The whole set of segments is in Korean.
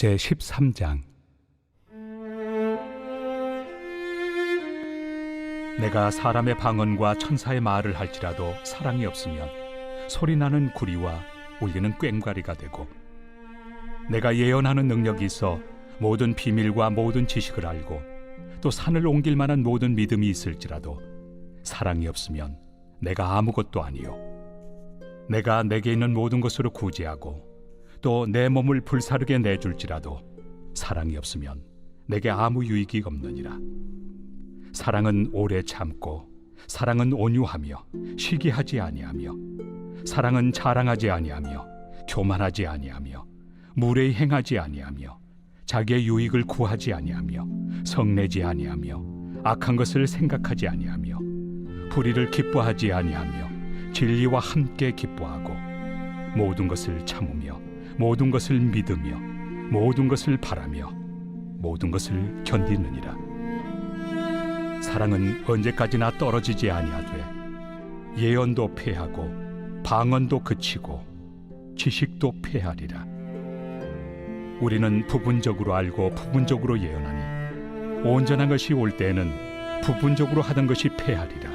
제13장. 내가 사람의 방언과 천사의 말을 할지라도 사랑이 없으면 소리나는 구리와 울리는 꽹과리가 되고, 내가 예언하는 능력이 있어 모든 비밀과 모든 지식을 알고 또 산을 옮길 만한 모든 믿음이 있을지라도 사랑이 없으면 내가 아무것도 아니요, 내가 내게 있는 모든 것으로 구제하고 또 내 몸을 불사르게 내줄지라도 사랑이 없으면 내게 아무 유익이 없느니라. 사랑은 오래 참고, 사랑은 온유하며 시기하지 아니하며, 사랑은 자랑하지 아니하며 교만하지 아니하며 무례히 행하지 아니하며 자기의 유익을 구하지 아니하며 성내지 아니하며 악한 것을 생각하지 아니하며 불의를 기뻐하지 아니하며 진리와 함께 기뻐하고 모든 것을 참으며 모든 것을 믿으며 모든 것을 바라며 모든 것을 견디느니라. 사랑은 언제까지나 떨어지지 아니하되 예언도 패하고 방언도 그치고 지식도 패하리라. 우리는 부분적으로 알고 부분적으로 예언하니 온전한 것이 올 때에는 부분적으로 하던 것이 패하리라.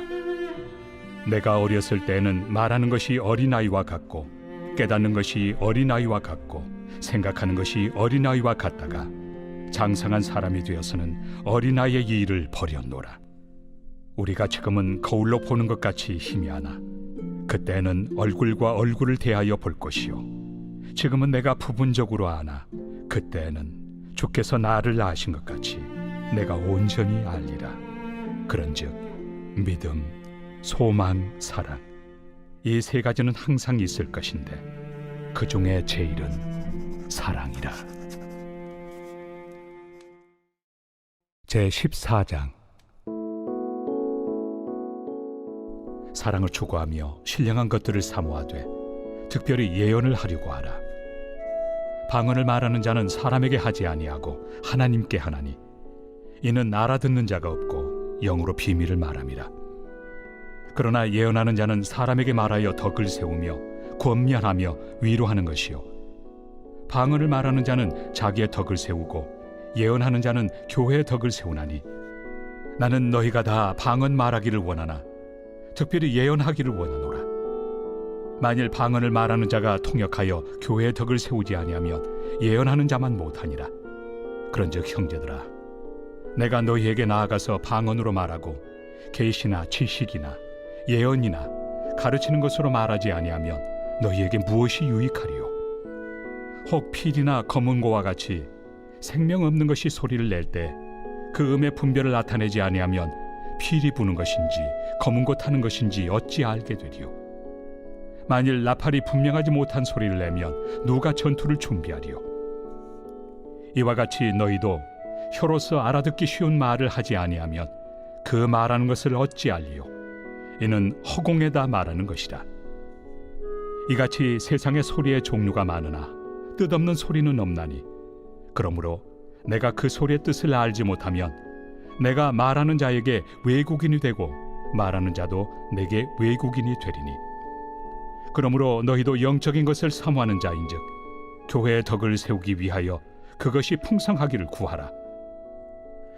내가 어렸을 때에는 말하는 것이 어린아이와 같고 깨닫는 것이 어린아이와 같고 생각하는 것이 어린아이와 같다가 장성한 사람이 되어서는 어린아이의 일을 버렸노라. 우리가 지금은 거울로 보는 것 같이 희미하나 그때는 얼굴과 얼굴을 대하여 볼 것이요, 지금은 내가 부분적으로 아나 그때는 주께서 나를 아신 것 같이 내가 온전히 알리라. 그런즉 믿음, 소망, 사랑, 이 세 가지는 항상 있을 것인데 그 중에 제일은 사랑이라. 제14장. 사랑을 추구하며 신령한 것들을 사모하되 특별히 예언을 하려고 하라. 방언을 말하는 자는 사람에게 하지 아니하고 하나님께 하나니, 이는 알아듣는 자가 없고 영으로 비밀을 말함이라. 그러나 예언하는 자는 사람에게 말하여 덕을 세우며 권면하며 위로하는 것이요, 방언을 말하는 자는 자기의 덕을 세우고 예언하는 자는 교회의 덕을 세우나니, 나는 너희가 다 방언 말하기를 원하나 특별히 예언하기를 원하노라. 만일 방언을 말하는 자가 통역하여 교회의 덕을 세우지 아니하면 예언하는 자만 못하니라. 그런즉 형제들아, 내가 너희에게 나아가서 방언으로 말하고 계시나 지식이나 예언이나 가르치는 것으로 말하지 아니하면 너희에게 무엇이 유익하리요? 혹 필이나 검은고와 같이 생명 없는 것이 소리를 낼 때 그 음의 분별을 나타내지 아니하면 필이 부는 것인지 검은고 타는 것인지 어찌 알게 되리요? 만일 나팔이 분명하지 못한 소리를 내면 누가 전투를 준비하리요? 이와 같이 너희도 혀로서 알아듣기 쉬운 말을 하지 아니하면 그 말하는 것을 어찌 알리요? 이는 허공에다 말하는 것이라. 이같이 세상의 소리의 종류가 많으나 뜻없는 소리는 없나니, 그러므로 내가 그 소리의 뜻을 알지 못하면 내가 말하는 자에게 외국인이 되고 말하는 자도 내게 외국인이 되리니, 그러므로 너희도 영적인 것을 사모하는 자인즉 교회의 덕을 세우기 위하여 그것이 풍성하기를 구하라.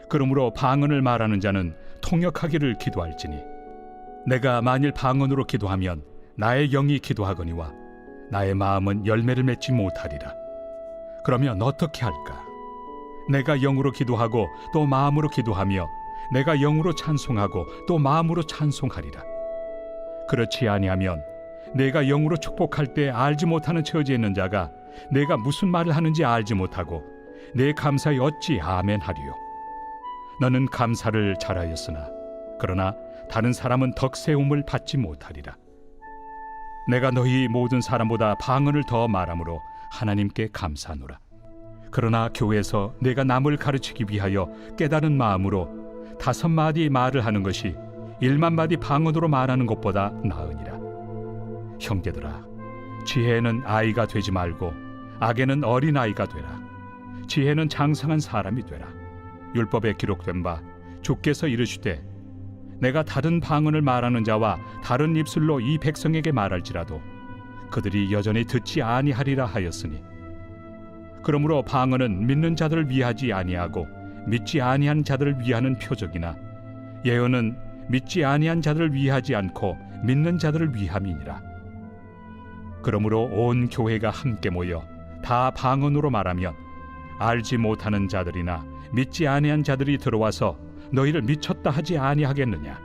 그러므로 방언을 말하는 자는 통역하기를 기도할지니, 내가 만일 방언으로 기도하면 나의 영이 기도하거니와 나의 마음은 열매를 맺지 못하리라. 그러면 어떻게 할까? 내가 영으로 기도하고 또 마음으로 기도하며 내가 영으로 찬송하고 또 마음으로 찬송하리라. 그렇지 아니하면 내가 영으로 축복할 때 알지 못하는 처지에 있는 자가 내가 무슨 말을 하는지 알지 못하고 내 감사에 어찌 아멘 하리요? 너는 감사를 잘하였으나 그러나 다른 사람은 덕세움을 받지 못하리라. 내가 너희 모든 사람보다 방언을 더 말함으로 하나님께 감사하노라. 그러나 교회에서 내가 남을 가르치기 위하여 깨달은 마음으로 5마디 말을 하는 것이 1만마디 방언으로 말하는 것보다 나으니라. 형제들아, 지혜에는 아이가 되지 말고 악에는 어린아이가 되라. 지혜는 장성한 사람이 되라. 율법에 기록된 바 주께서 이르시되, 내가 다른 방언을 말하는 자와 다른 입술로 이 백성에게 말할지라도 그들이 여전히 듣지 아니하리라 하였으니, 그러므로 방언은 믿는 자들을 위하지 아니하고 믿지 아니한 자들을 위하는 표적이나 예언은 믿지 아니한 자들을 위하지 않고 믿는 자들을 위함이니라. 그러므로 온 교회가 함께 모여 다 방언으로 말하면 알지 못하는 자들이나 믿지 아니한 자들이 들어와서 너희를 미쳤다 하지 아니하겠느냐.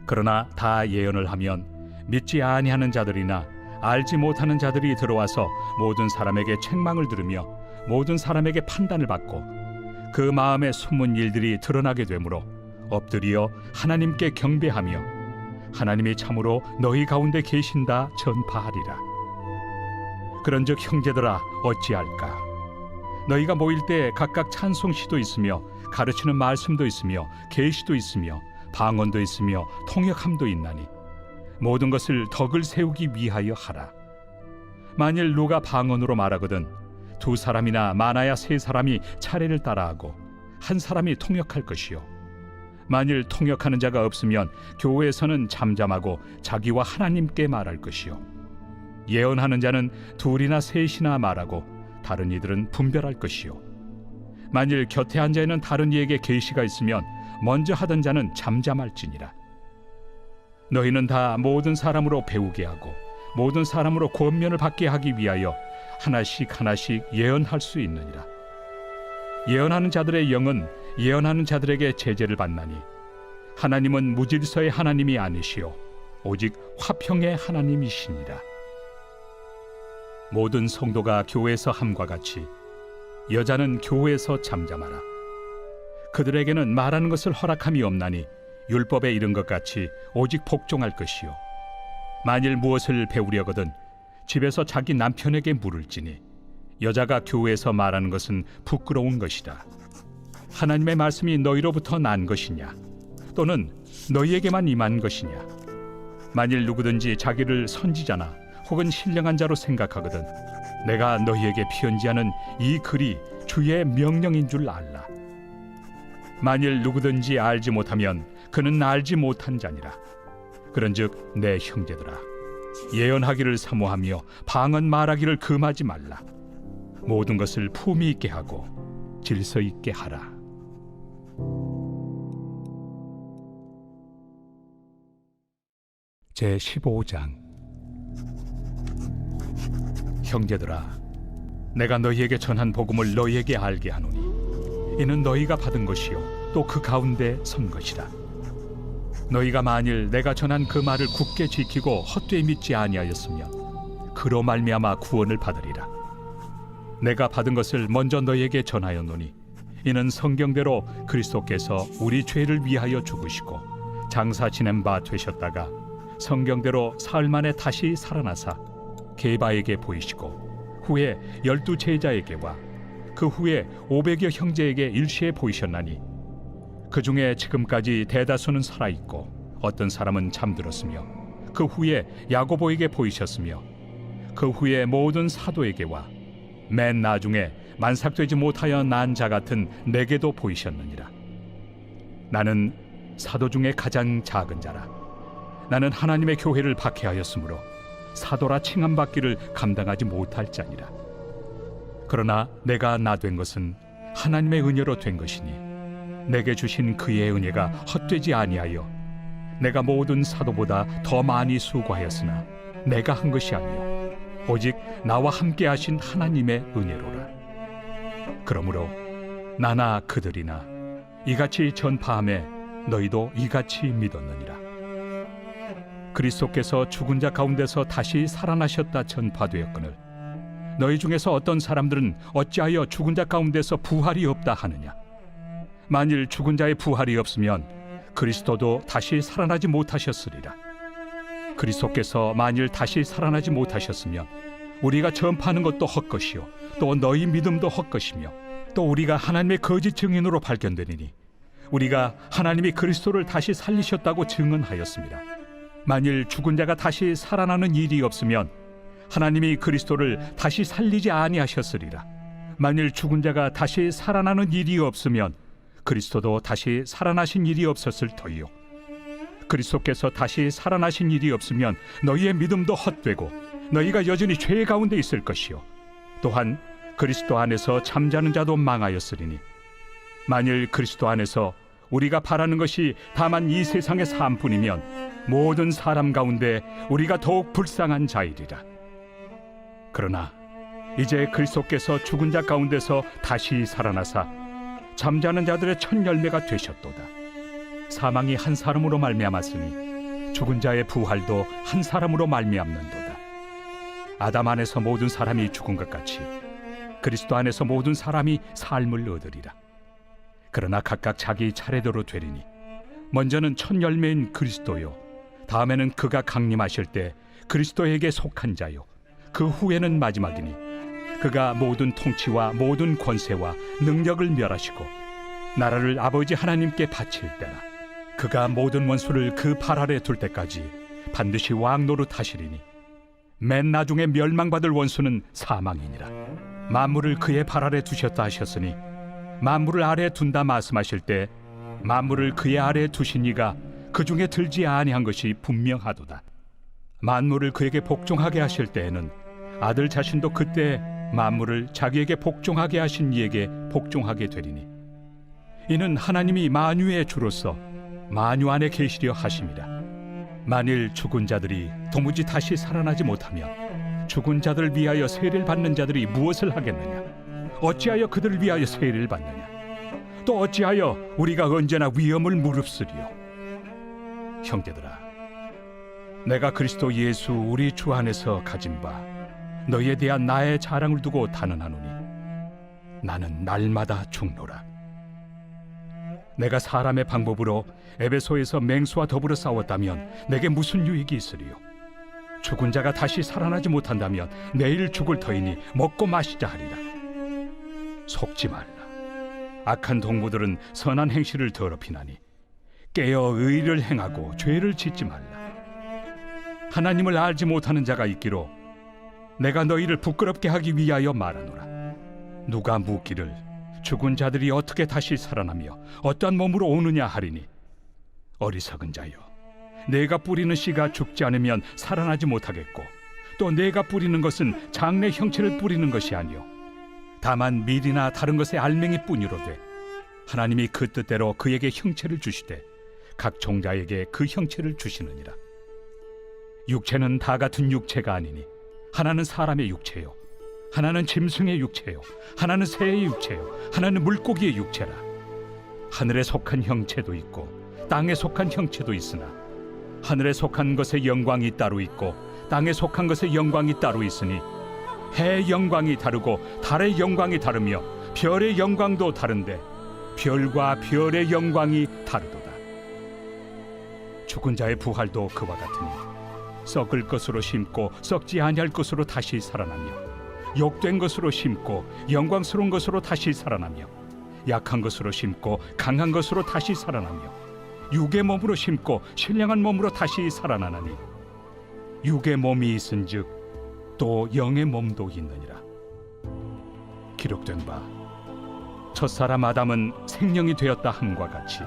그러나 다 예언을 하면 믿지 아니하는 자들이나 알지 못하는 자들이 들어와서 모든 사람에게 책망을 들으며 모든 사람에게 판단을 받고 그 마음에 숨은 일들이 드러나게 되므로 엎드려 하나님께 경배하며 하나님이 참으로 너희 가운데 계신다 전파하리라. 그런즉 형제들아 어찌할까? 너희가 모일 때 각각 찬송시도 있으며 가르치는 말씀도 있으며 계시도 있으며 방언도 있으며 통역함도 있나니 모든 것을 덕을 세우기 위하여 하라. 만일 누가 방언으로 말하거든 두 사람이나 많아야 세 사람이 차례를 따라하고 한 사람이 통역할 것이요 만일 통역하는 자가 없으면 교회에서는 잠잠하고 자기와 하나님께 말할 것이요 예언하는 자는 둘이나 셋이나 말하고 다른 이들은 분별할 것이요 만일 곁에 앉아 있는 다른 이에게 계시가 있으면 먼저 하던 자는 잠잠할지니라. 너희는 다 모든 사람으로 배우게 하고 모든 사람으로 권면을 받게 하기 위하여 하나씩 하나씩 예언할 수 있느니라. 예언하는 자들의 영은 예언하는 자들에게 제재를 받나니 하나님은 무질서의 하나님이 아니시오 오직 화평의 하나님이시니라. 모든 성도가 교회에서 함과 같이 여자는 교회에서 잠잠하라. 그들에게는 말하는 것을 허락함이 없나니 율법에 이른 것 같이 오직 복종할 것이요 만일 무엇을 배우려거든 집에서 자기 남편에게 물을지니 여자가 교회에서 말하는 것은 부끄러운 것이다. 하나님의 말씀이 너희로부터 난 것이냐 또는 너희에게만 임한 것이냐. 만일 누구든지 자기를 선지자나 혹은 신령한 자로 생각하거든 내가 너희에게 편지하는 이 글이 주의 명령인 줄 알라. 만일 누구든지 알지 못하면 그는 알지 못한 자니라. 그런즉 내 형제들아 예언하기를 사모하며 방언 말하기를 금하지 말라. 모든 것을 품위 있게 하고 질서 있게 하라. 제 15장. 형제들아 내가 너희에게 전한 복음을 너희에게 알게 하노니 이는 너희가 받은 것이요 또 그 가운데 선 것이라. 너희가 만일 내가 전한 그 말을 굳게 지키고 헛되이 믿지 아니하였으면 그로 말미암아 구원을 받으리라. 내가 받은 것을 먼저 너희에게 전하였노니 이는 성경대로 그리스도께서 우리 죄를 위하여 죽으시고 장사 지낸 바 되셨다가 성경대로 사흘 만에 다시 살아나사 게바에게 보이시고 후에 12 제자에게와 그 후에 500여 형제에게 일시에 보이셨나니 그 중에 지금까지 대다수는 살아있고 어떤 사람은 잠들었으며 그 후에 야고보에게 보이셨으며 그 후에 모든 사도에게와 맨 나중에 만삭되지 못하여 난 자 같은 내게도 보이셨느니라. 나는 사도 중에 가장 작은 자라. 나는 하나님의 교회를 박해하였으므로 사도라 칭함받기를 감당하지 못할 자니라. 그러나 내가 나 된 것은 하나님의 은혜로 된 것이니 내게 주신 그의 은혜가 헛되지 아니하여 내가 모든 사도보다 더 많이 수고하였으나 내가 한 것이 아니요 오직 나와 함께 하신 하나님의 은혜로라. 그러므로 나나 그들이나 이같이 전파하매 너희도 이같이 믿었느니라. 그리스도께서 죽은 자 가운데서 다시 살아나셨다 전파되었거늘 너희 중에서 어떤 사람들은 어찌하여 죽은 자 가운데서 부활이 없다 하느냐. 만일 죽은 자의 부활이 없으면 그리스도도 다시 살아나지 못하셨으리라. 그리스도께서 만일 다시 살아나지 못하셨으면 우리가 전파하는 것도 헛것이요 또 너희 믿음도 헛것이며 또 우리가 하나님의 거짓 증인으로 발견되리니 우리가 하나님이 그리스도를 다시 살리셨다고 증언하였습니다. 만일 죽은 자가 다시 살아나는 일이 없으면 하나님이 그리스도를 다시 살리지 아니하셨으리라. 만일 죽은 자가 다시 살아나는 일이 없으면 그리스도도 다시 살아나신 일이 없었을 터이요 그리스도께서 다시 살아나신 일이 없으면 너희의 믿음도 헛되고 너희가 여전히 죄 가운데 있을 것이요 또한 그리스도 안에서 잠자는 자도 망하였으리니 만일 그리스도 안에서 우리가 바라는 것이 다만 이 세상의 삶뿐이면 모든 사람 가운데 우리가 더욱 불쌍한 자이리라. 그러나 이제 그리스도께서 죽은 자 가운데서 다시 살아나사 잠자는 자들의 첫 열매가 되셨도다. 사망이 한 사람으로 말미암았으니 죽은 자의 부활도 한 사람으로 말미암는도다. 아담 안에서 모든 사람이 죽은 것 같이 그리스도 안에서 모든 사람이 삶을 얻으리라. 그러나 각각 자기 차례대로 되리니 먼저는 첫 열매인 그리스도요, 다음에는 그가 강림하실 때 그리스도에게 속한 자요, 그 후에는 마지막이니 그가 모든 통치와 모든 권세와 능력을 멸하시고 나라를 아버지 하나님께 바칠 때라. 그가 모든 원수를 그 발 아래 둘 때까지 반드시 왕 노릇하시리니 맨 나중에 멸망받을 원수는 사망이니라. 만물을 그의 발 아래 두셨다 하셨으니 만물을 아래에 둔다 말씀하실 때 만물을 그의 아래에 두신 이가 그 중에 들지 아니한 것이 분명하도다. 만물을 그에게 복종하게 하실 때에는 아들 자신도 그때 만물을 자기에게 복종하게 하신 이에게 복종하게 되리니 이는 하나님이 만유의 주로서 만유 안에 계시려 하심이라. 만일 죽은 자들이 도무지 다시 살아나지 못하면 죽은 자들을 위하여 세례를 받는 자들이 무엇을 하겠느냐? 어찌하여 그들을 위하여 세례를 받느냐? 또 어찌하여 우리가 언제나 위험을 무릅쓰리요? 형제들아, 내가 그리스도 예수 우리 주 안에서 가진 바 너희에 대한 나의 자랑을 두고 단언하노니 나는 날마다 죽노라. 내가 사람의 방법으로 에베소에서 맹수와 더불어 싸웠다면 내게 무슨 유익이 있으리요? 죽은 자가 다시 살아나지 못한다면 내일 죽을 터이니 먹고 마시자 하리라. 속지 말라. 악한 동무들은 선한 행실을 더럽히나니 깨어 의를 행하고 죄를 짓지 말라. 하나님을 알지 못하는 자가 있기로 내가 너희를 부끄럽게 하기 위하여 말하노라. 누가 묻기를 죽은 자들이 어떻게 다시 살아나며 어떠한 몸으로 오느냐 하리니 어리석은 자여, 내가 뿌리는 씨가 죽지 않으면 살아나지 못하겠고 또 내가 뿌리는 것은 장래 형체를 뿌리는 것이 아니요 다만 밀이나 다른 것의 알맹이 뿐이로되 하나님이 그 뜻대로 그에게 형체를 주시되 각 종자에게 그 형체를 주시느니라. 육체는 다 같은 육체가 아니니 하나는 사람의 육체요, 하나는 짐승의 육체요, 하나는 새의 육체요, 하나는 물고기의 육체라. 하늘에 속한 형체도 있고 땅에 속한 형체도 있으나 하늘에 속한 것의 영광이 따로 있고 땅에 속한 것의 영광이 따로 있으니 해의 영광이 다르고 달의 영광이 다르며 별의 영광도 다른데 별과 별의 영광이 다르도다. 죽은 자의 부활도 그와 같으니 썩을 것으로 심고 썩지 아니할 것으로 다시 살아나며 욕된 것으로 심고 영광스러운 것으로 다시 살아나며 약한 것으로 심고 강한 것으로 다시 살아나며 육의 몸으로 심고 신령한 몸으로 다시 살아나나니 육의 몸이 있은즉 또 영의 몸도 있느니라. 기록된 바 첫사람 아담은 생명이 되었다 함과 같이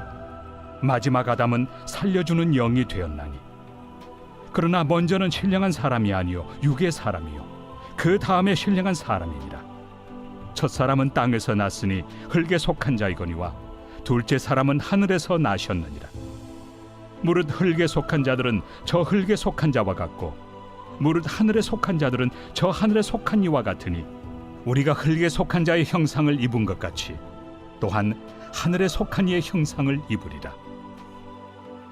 마지막 아담은 살려주는 영이 되었나니 그러나 먼저는 신령한 사람이 아니요 육의 사람이요 그 다음에 신령한 사람이니라. 첫사람은 땅에서 났으니 흙에 속한 자이거니와 둘째 사람은 하늘에서 나셨느니라. 무릇 흙에 속한 자들은 저 흙에 속한 자와 같고 무릇 하늘에 속한 자들은 저 하늘에 속한 이와 같으니 우리가 흙에 속한 자의 형상을 입은 것 같이 또한 하늘에 속한 이의 형상을 입으리라.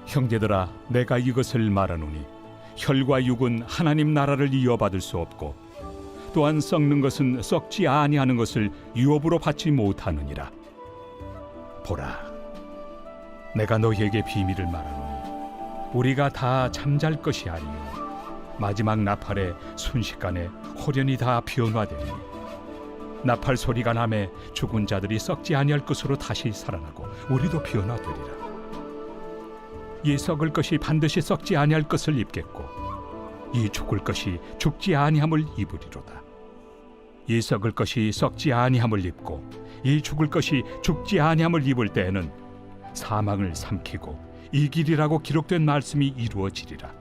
형제들아, 내가 이것을 말하노니 혈과 육은 하나님 나라를 이어받을 수 없고 또한 썩는 것은 썩지 아니하는 것을 유업으로 받지 못하느니라. 보라, 내가 너희에게 비밀을 말하노니 우리가 다 잠잘 것이 아니요 마지막 나팔에 순식간에 호련히 다 변화되니 나팔 소리가 나매 죽은 자들이 썩지 아니할 것으로 다시 살아나고 우리도 변화되리라. 이 썩을 것이 반드시 썩지 아니할 것을 입겠고 이 죽을 것이 죽지 아니함을 입으리로다. 이 썩을 것이 썩지 아니함을 입고 이 죽을 것이 죽지 아니함을 입을 때에는 사망을 삼키고 이기리라고 기록된 말씀이 이루어지리라.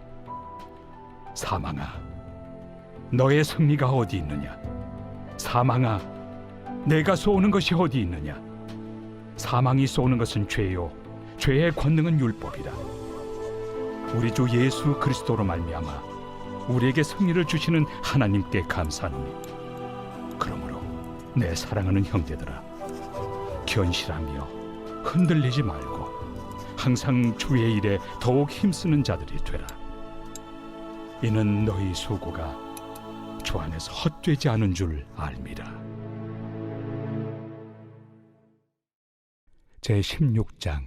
사망아, 너의 승리가 어디 있느냐? 사망아, 내가 쏘는 것이 어디 있느냐? 사망이 쏘는 것은 죄요, 죄의 권능은 율법이라. 우리 주 예수 그리스도로 말미암아 우리에게 승리를 주시는 하나님께 감사하노니, 그러므로 내 사랑하는 형제들아, 견실하며 흔들리지 말고 항상 주의 일에 더욱 힘쓰는 자들이 되라. 이는 너희 수고가 주 안에서 헛되지 않은 줄 알미라. 제16장.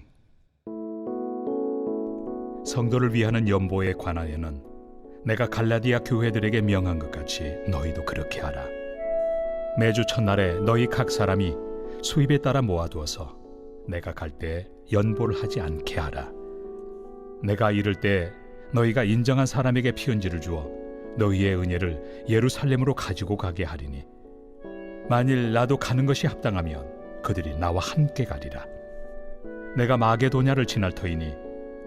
성도를 위하는 연보에 관하여는 내가 갈라디아 교회들에게 명한 것 같이 너희도 그렇게 하라. 매주 첫날에 너희 각 사람이 수입에 따라 모아두어서 내가 갈 때 연보를 하지 않게 하라. 내가 이를 때 너희가 인정한 사람에게 피언지를 주어 너희의 은혜를 예루살렘으로 가지고 가게 하리니, 만일 나도 가는 것이 합당하면 그들이 나와 함께 가리라. 내가 마게도냐를 지날 터이니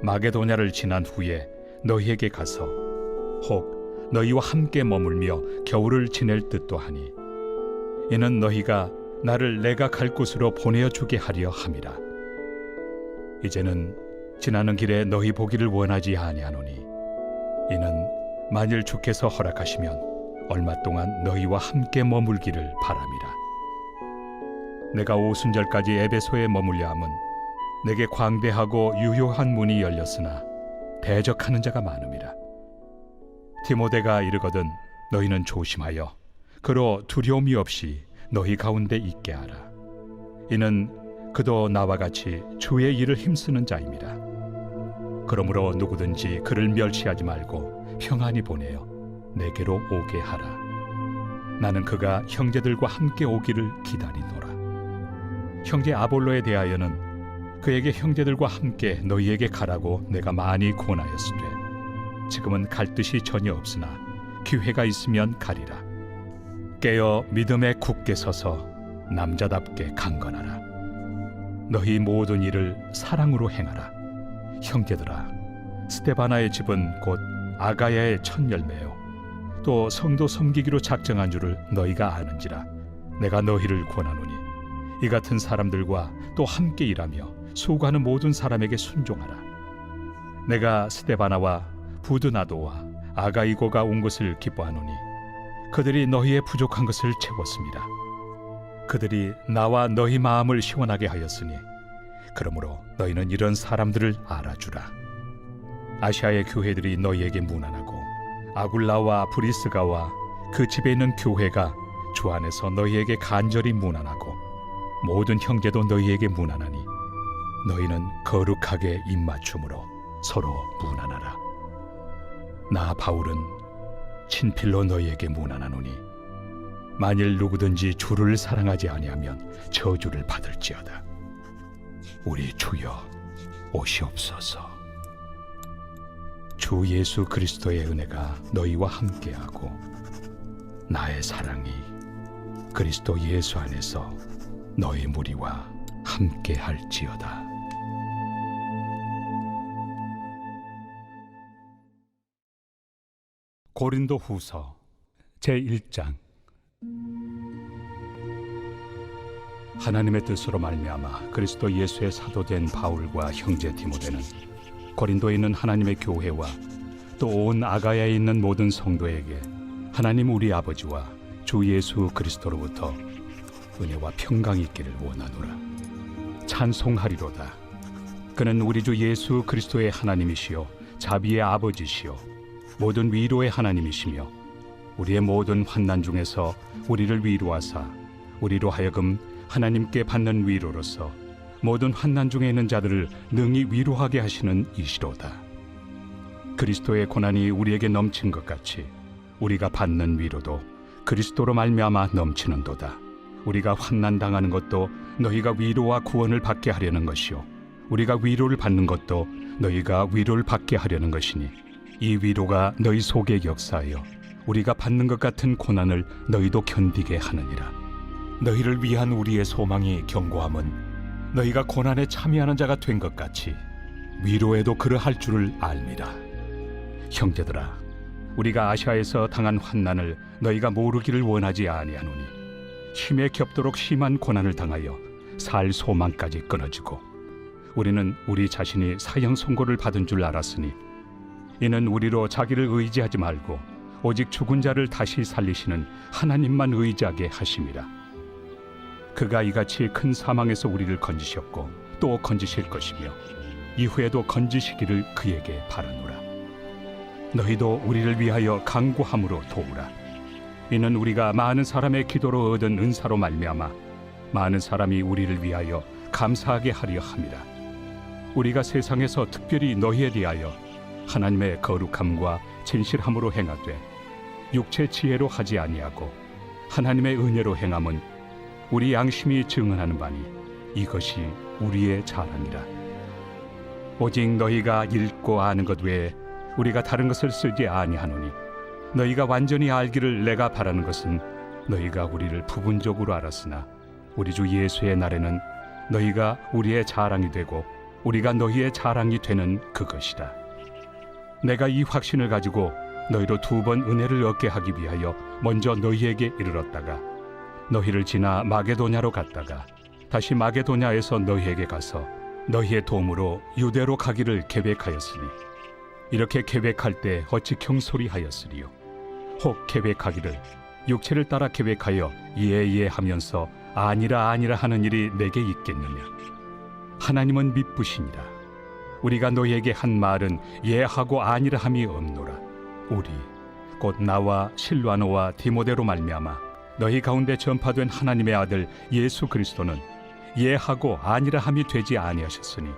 마게도냐를 지난 후에 너희에게 가서 혹 너희와 함께 머물며 겨울을 지낼 듯도 하니, 이는 너희가 나를 내가 갈 곳으로 보내어 주게 하려 함이라. 이제는 지나는 길에 너희 보기를 원하지 아니하노니, 이는 만일 주께서 허락하시면 얼마 동안 너희와 함께 머물기를 바람이라. 내가 오순절까지 에베소에 머물려 함은 내게 광대하고 유효한 문이 열렸으나 대적하는 자가 많음이라. 디모데가 이르거든 너희는 조심하여 그로 두려움이 없이 너희 가운데 있게 하라. 이는 그도 나와 같이 주의 일을 힘쓰는 자임이라. 그러므로 누구든지 그를 멸시하지 말고 평안히 보내어 내게로 오게 하라. 나는 그가 형제들과 함께 오기를 기다리노라. 형제 아볼로에 대하여는 그에게 형제들과 함께 너희에게 가라고 내가 많이 권하였으되, 지금은 갈 뜻이 전혀 없으나 기회가 있으면 가리라. 깨어 믿음에 굳게 서서 남자답게 강건하라. 너희 모든 일을 사랑으로 행하라. 형제들아, 스데바나의 집은 곧 아가야의 첫 열매요 또 성도 섬기기로 작정한 줄을 너희가 아는지라. 내가 너희를 권하노니 이 같은 사람들과 또 함께 일하며 수고하는 모든 사람에게 순종하라. 내가 스데바나와 부드나도와 아가이고가 온 것을 기뻐하노니 그들이 너희의 부족한 것을 채웠습니다. 그들이 나와 너희 마음을 시원하게 하였으니, 그러므로 너희는 이런 사람들을 알아주라. 아시아의 교회들이 너희에게 문안하고 아굴라와 브리스가와 그 집에 있는 교회가 주 안에서 너희에게 간절히 문안하고 모든 형제도 너희에게 문안하니, 너희는 거룩하게 입맞춤으로 서로 문안하라. 나 바울은 친필로 너희에게 문안하노니, 만일 누구든지 주를 사랑하지 아니하면 저주를 받을지어다. 우리 주여 오시옵소서. 주 예수 그리스도의 은혜가 너희와 함께하고 나의 사랑이 그리스도 예수 안에서 너희 무리와 함께할지어다. 고린도 후서 제1장. 하나님의 뜻으로 말미암아 그리스도 예수의 사도된 바울과 형제 디모데는 고린도에 있는 하나님의 교회와 또 온 아가야에 있는 모든 성도에게 하나님 우리 아버지와 주 예수 그리스도로부터 은혜와 평강이 있기를 원하노라. 찬송하리로다. 그는 우리 주 예수 그리스도의 하나님이시요 자비의 아버지시요 모든 위로의 하나님이시며, 우리의 모든 환난 중에서 우리를 위로하사 우리로 하여금 하나님께 받는 위로로서 모든 환난 중에 있는 자들을 능히 위로하게 하시는 이시로다. 그리스도의 고난이 우리에게 넘친 것 같이 우리가 받는 위로도 그리스도로 말미암아 넘치는도다. 우리가 환난 당하는 것도 너희가 위로와 구원을 받게 하려는 것이요, 우리가 위로를 받는 것도 너희가 위로를 받게 하려는 것이니, 이 위로가 너희 속에 역사하여 우리가 받는 것 같은 고난을 너희도 견디게 하느니라. 너희를 위한 우리의 소망이 견고함은 너희가 고난에 참여하는 자가 된 것 같이 위로에도 그러할 줄을 알미라. 형제들아, 우리가 아시아에서 당한 환난을 너희가 모르기를 원하지 아니하노니, 침에 겹도록 심한 고난을 당하여 살 소망까지 끊어지고 우리는 우리 자신이 사형 선고를 받은 줄 알았으니 이는 우리로 자기를 의지하지 말고 오직 죽은 자를 다시 살리시는 하나님만 의지하게 하심이라. 그가 이같이 큰 사망에서 우리를 건지셨고 또 건지실 것이며 이후에도 건지시기를 그에게 바라노라. 너희도 우리를 위하여 간구함으로 도우라. 이는 우리가 많은 사람의 기도로 얻은 은사로 말미암아 많은 사람이 우리를 위하여 감사하게 하려 함이라. 우리가 세상에서 특별히 너희에 대하여 하나님의 거룩함과 진실함으로 행하되 육체 지혜로 하지 아니하고 하나님의 은혜로 행함은 우리 양심이 증언하는 바니 이것이 우리의 자랑이라. 오직 너희가 읽고 아는 것 외에 우리가 다른 것을 쓰지 아니하노니 너희가 완전히 알기를 내가 바라는 것은 너희가 우리를 부분적으로 알았으나 우리 주 예수의 날에는 너희가 우리의 자랑이 되고 우리가 너희의 자랑이 되는 그것이다. 내가 이 확신을 가지고 너희로 2번 은혜를 얻게 하기 위하여 먼저 너희에게 이르렀다가 너희를 지나 마게도냐로 갔다가 다시 마게도냐에서 너희에게 가서 너희의 도움으로 유대로 가기를 계획하였으니 이렇게 계획할 때 어찌 경솔이하였으리요. 혹 계획하기를 육체를 따라 계획하여 예하면서 아니라 하는 일이 내게 있겠느냐. 하나님은 미쁘시니라. 우리가 너희에게 한 말은 예하고 아니라 함이 없노라. 우리 곧 나와 실와노와 디모데로 말미암아 너희 가운데 전파된 하나님의 아들 예수 그리스도는 예하고 아니라 함이 되지 아니하셨으니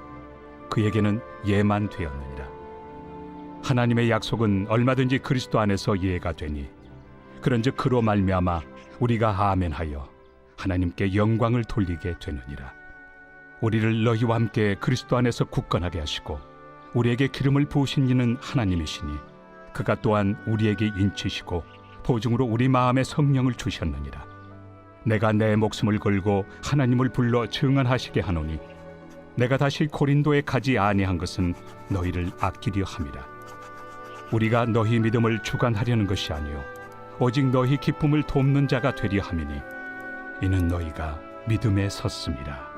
그에게는 예만 되었느니라. 하나님의 약속은 얼마든지 그리스도 안에서 예가 되니 그런즉 그로 말미암아 우리가 아멘하여 하나님께 영광을 돌리게 되느니라. 우리를 너희와 함께 그리스도 안에서 굳건하게 하시고 우리에게 기름을 부으신 이는 하나님이시니 그가 또한 우리에게 인치시고 보증으로 우리 마음에 성령을 주셨느니라. 내가 내 목숨을 걸고 하나님을 불러 증언하시게 하노니 내가 다시 고린도에 가지 아니한 것은 너희를 아끼려 함이라. 우리가 너희 믿음을 주관하려는 것이 아니요 오직 너희 기쁨을 돕는 자가 되려 함이니 이는 너희가 믿음에 섰음이라.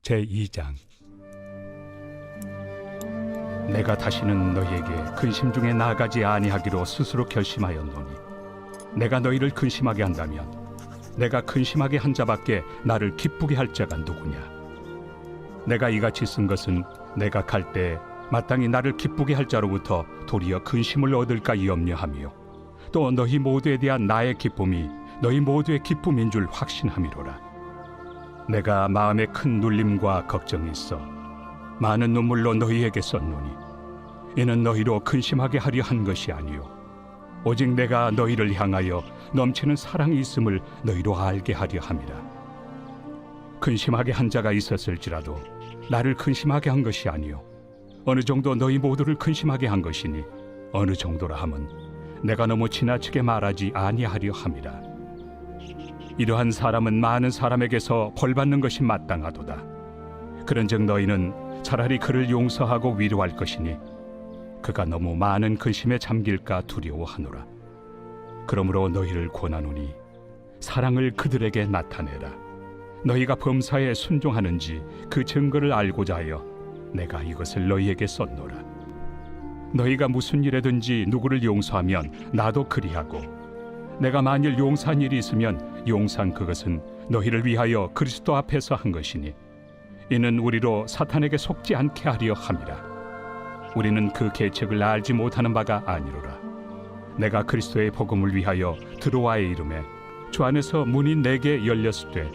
제2장. 내가 다시는 너희에게 근심 중에 나아가지 아니하기로 스스로 결심하였노니 내가 너희를 근심하게 한다면 내가 근심하게 한 자밖에 나를 기쁘게 할 자가 누구냐. 내가 이같이 쓴 것은 내가 갈 때 마땅히 나를 기쁘게 할 자로부터 도리어 근심을 얻을까 염려하며 또 너희 모두에 대한 나의 기쁨이 너희 모두의 기쁨인 줄 확신함이로라. 내가 마음에 큰 눌림과 걱정이 있어 많은 눈물로 너희에게 썼노니 이는 너희로 근심하게 하려 한 것이 아니요 오직 내가 너희를 향하여 넘치는 사랑이 있음을 너희로 알게 하려 함이라. 근심하게 한 자가 있었을지라도 나를 근심하게 한 것이 아니요 어느 정도 너희 모두를 근심하게 한 것이니 어느 정도라 함은 내가 너무 지나치게 말하지 아니하려 함이라. 이러한 사람은 많은 사람에게서 벌받는 것이 마땅하도다. 그런즉 너희는 차라리 그를 용서하고 위로할 것이니 그가 너무 많은 근심에 잠길까 두려워하노라. 그러므로 너희를 권하노니 사랑을 그들에게 나타내라. 너희가 범사에 순종하는지 그 증거를 알고자 하여 내가 이것을 너희에게 썼노라. 너희가 무슨 일에든지 누구를 용서하면 나도 그리하고 내가 만일 용서한 일이 있으면 용서한 그것은 너희를 위하여 그리스도 앞에서 한 것이니 이는 우리로 사탄에게 속지 않게 하려 함이라. 우리는 그 계책을 알지 못하는 바가 아니로라. 내가 그리스도의 복음을 위하여 드로아에 이름에 주 안에서 문이 내게 열렸을 때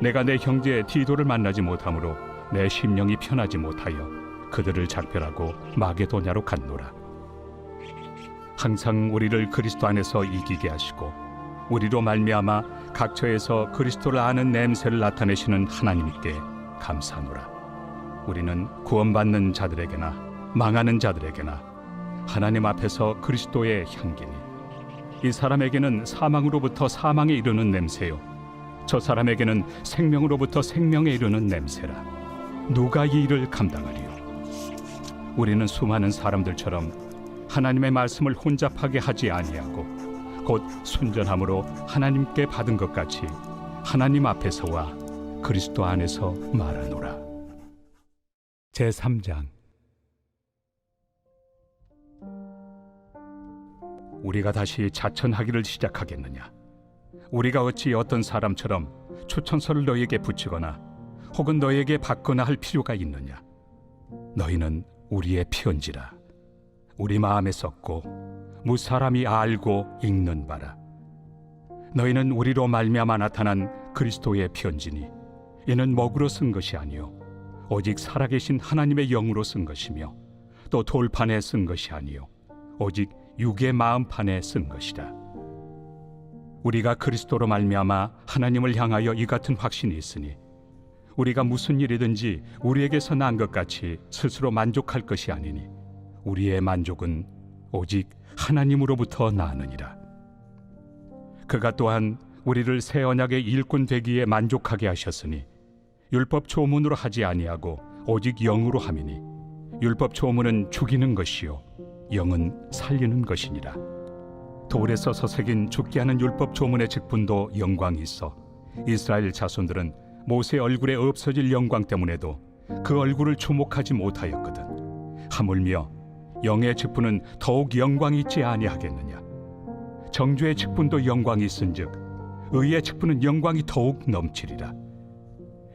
내가 내 형제 디도를 만나지 못하므로 내 심령이 편하지 못하여 그들을 작별하고 마게도냐로 갔노라. 항상 우리를 그리스도 안에서 이기게 하시고 우리로 말미암아 각처에서 그리스도를 아는 냄새를 나타내시는 하나님께 감사하노라. 우리는 구원받는 자들에게나 망하는 자들에게나 하나님 앞에서 그리스도의 향기니 이 사람에게는 사망으로부터 사망에 이르는 냄새요 저 사람에게는 생명으로부터 생명에 이르는 냄새라. 누가 이 일을 감당하리요? 우리는 수많은 사람들처럼 하나님의 말씀을 혼잡하게 하지 아니하고 곧 순전함으로 하나님께 받은 것 같이 하나님 앞에서와 그리스도 안에서 말하노라. 제3장. 우리가 다시 자천하기를 시작하겠느냐? 우리가 어찌 어떤 사람처럼 추천서를 너희에게 붙이거나 혹은 너희에게 받거나 할 필요가 있느냐? 너희는 우리의 편지라. 우리 마음에 썼고 무사람이 알고 읽는 바라. 너희는 우리로 말미암아 나타난 그리스도의 편지니 이는 먹으로 쓴 것이 아니요 오직 살아계신 하나님의 영으로 쓴 것이며 또 돌판에 쓴 것이 아니요 오직 육의 마음판에 쓴 것이라. 우리가 그리스도로 말미암아 하나님을 향하여 이 같은 확신이 있으니 우리가 무슨 일이든지 우리에게서 난 것 같이 스스로 만족할 것이 아니니 우리의 만족은 오직 하나님으로부터 나느니라. 그가 또한 우리를 새 언약의 일꾼 되기에 만족하게 하셨으니 율법 조문으로 하지 아니하고 오직 영으로 함이니 율법 조문은 죽이는 것이요 영은 살리는 것이니라. 돌에 써서 새긴 죽게 하는 율법 조문의 직분도 영광이 있어 이스라엘 자손들은 모세 얼굴에 없어질 영광 때문에도 그 얼굴을 주목하지 못하였거든. 하물며 영의 직분은 더욱 영광이 있지 아니하겠느냐? 정죄의 직분도 영광이 있은즉 의의 직분은 영광이 더욱 넘치리라.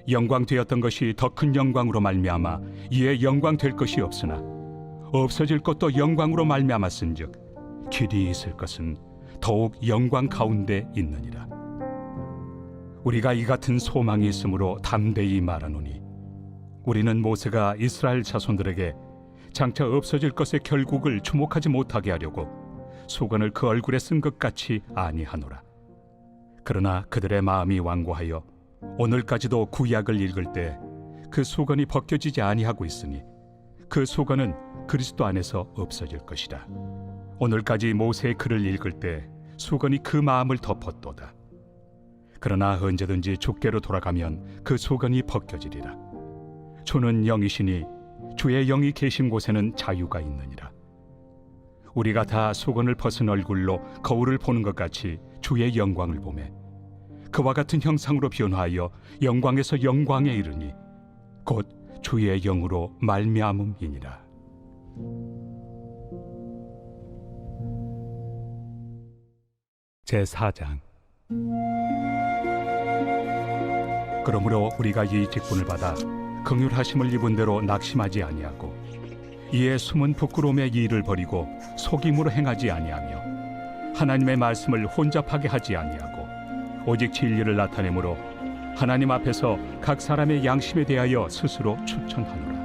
영광 되었던 것이 더 큰 영광으로 말미암아 이에 영광 될 것이 없으나 없어질 것도 영광으로 말미암았은즉 길이 있을 것은 더욱 영광 가운데 있느니라. 우리가 이 같은 소망이 있으므로 담대히 말하노니 우리는 모세가 이스라엘 자손들에게 장차 없어질 것의 결국을 주목하지 못하게 하려고 수건을 그 얼굴에 쓴 것 같이 아니하노라. 그러나 그들의 마음이 완고하여 오늘까지도 구약을 읽을 때 그 수건이 벗겨지지 아니하고 있으니 그 수건은 그리스도 안에서 없어질 것이라. 오늘까지 모세의 글을 읽을 때 수건이 그 마음을 덮었도다. 그러나 언제든지 주께로 돌아가면 그 수건이 벗겨지리라. 주는 영이시니 주의 영이 계신 곳에는 자유가 있느니라. 우리가 다 수건을 벗은 얼굴로 거울을 보는 것 같이 주의 영광을 보매 그와 같은 형상으로 변화하여 영광에서 영광에 이르니 곧 주의 영으로 말미암음이니라. 제4장. 그러므로 우리가 이 직분을 받아 긍휼하심을 입은 대로 낙심하지 아니하고 이에 숨은 부끄러움의 일을 버리고 속임으로 행하지 아니하며 하나님의 말씀을 혼잡하게 하지 아니하고 오직 진리를 나타내므로 하나님 앞에서 각 사람의 양심에 대하여 스스로 추천하노라.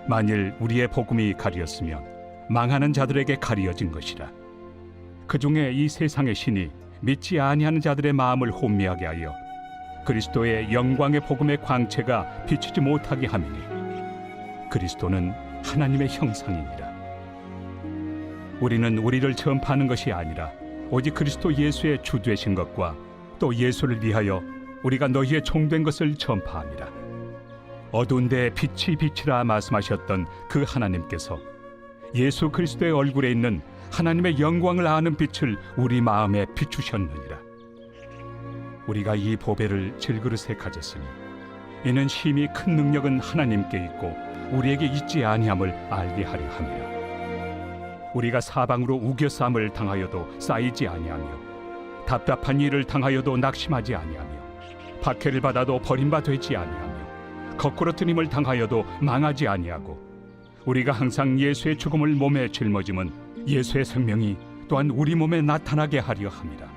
만일 우리의 복음이 가리었으면 망하는 자들에게 가리어진 것이라. 그 중에 이 세상의 신이 믿지 아니하는 자들의 마음을 혼미하게 하여 그리스도의 영광의 복음의 광채가 비치지 못하게 함이니 그리스도는 하나님의 형상이니라. 우리는 우리를 전파하는 것이 아니라 오직 그리스도 예수의 주 되신 것과 또 예수를 위하여 우리가 너희의 종된 것을 전파함이라. 어두운 데 빛이 빛이라 말씀하셨던 그 하나님께서 예수 그리스도의 얼굴에 있는 하나님의 영광을 아는 빛을 우리 마음에 비추셨느니라. 우리가 이 보배를 질그릇에 가졌으니 이는 심히 큰 능력은 하나님께 있고 우리에게 있지 아니함을 알게 하려 함이라. 우리가 사방으로 우겨싸움을 당하여도 쌓이지 아니하며 답답한 일을 당하여도 낙심하지 아니하며 박해를 받아도 버림받지 아니하며 거꾸로 뜨림을 당하여도 망하지 아니하고 우리가 항상 예수의 죽음을 몸에 짊어짐은 예수의 생명이 또한 우리 몸에 나타나게 하려 함이라.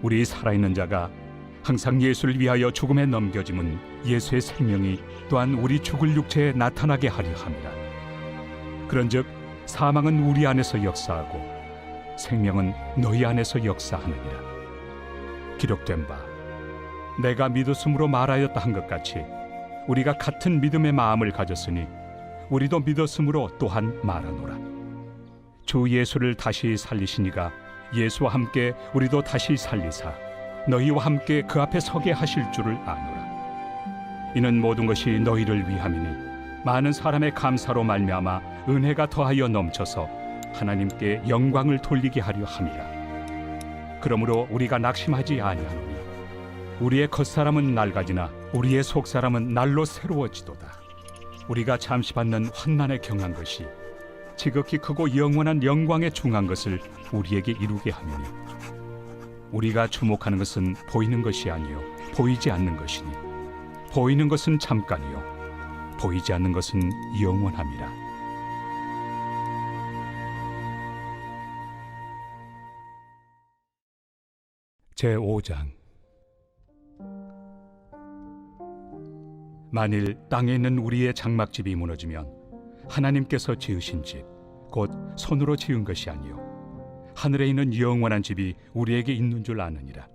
우리 살아있는 자가 항상 예수를 위하여 죽음에 넘겨짐은 예수의 생명이 또한 우리 죽을 육체에 나타나게 하려 함이라. 그런즉 사망은 우리 안에서 역사하고 생명은 너희 안에서 역사하느니라. 기록된 바 내가 믿었으므로 말하였다 한 것 같이 우리가 같은 믿음의 마음을 가졌으니 우리도 믿었으므로 또한 말하노라. 주 예수를 다시 살리시니가 예수와 함께 우리도 다시 살리사 너희와 함께 그 앞에 서게 하실 줄을 아노라. 이는 모든 것이 너희를 위함이니 많은 사람의 감사로 말미암아 은혜가 더하여 넘쳐서 하나님께 영광을 돌리게 하려 함이라. 그러므로 우리가 낙심하지 아니하노니 우리의 겉사람은 낡아지나 우리의 속사람은 날로 새로워지도다. 우리가 잠시 받는 환난에 경한 것이 지극히 크고 영원한 영광에 중한 것을 우리에게 이루게 하느니 우리가 주목하는 것은 보이는 것이 아니요 보이지 않는 것이니 보이는 것은 잠깐이요 보이지 않는 것은 영원함이라. 제5장. 만일 땅에 있는 우리의 장막집이 무너지면 하나님께서 지으신 집, 곧 손으로 지은 것이 아니요 하늘에 있는 영원한 집이 우리에게 있는 줄 아느니라.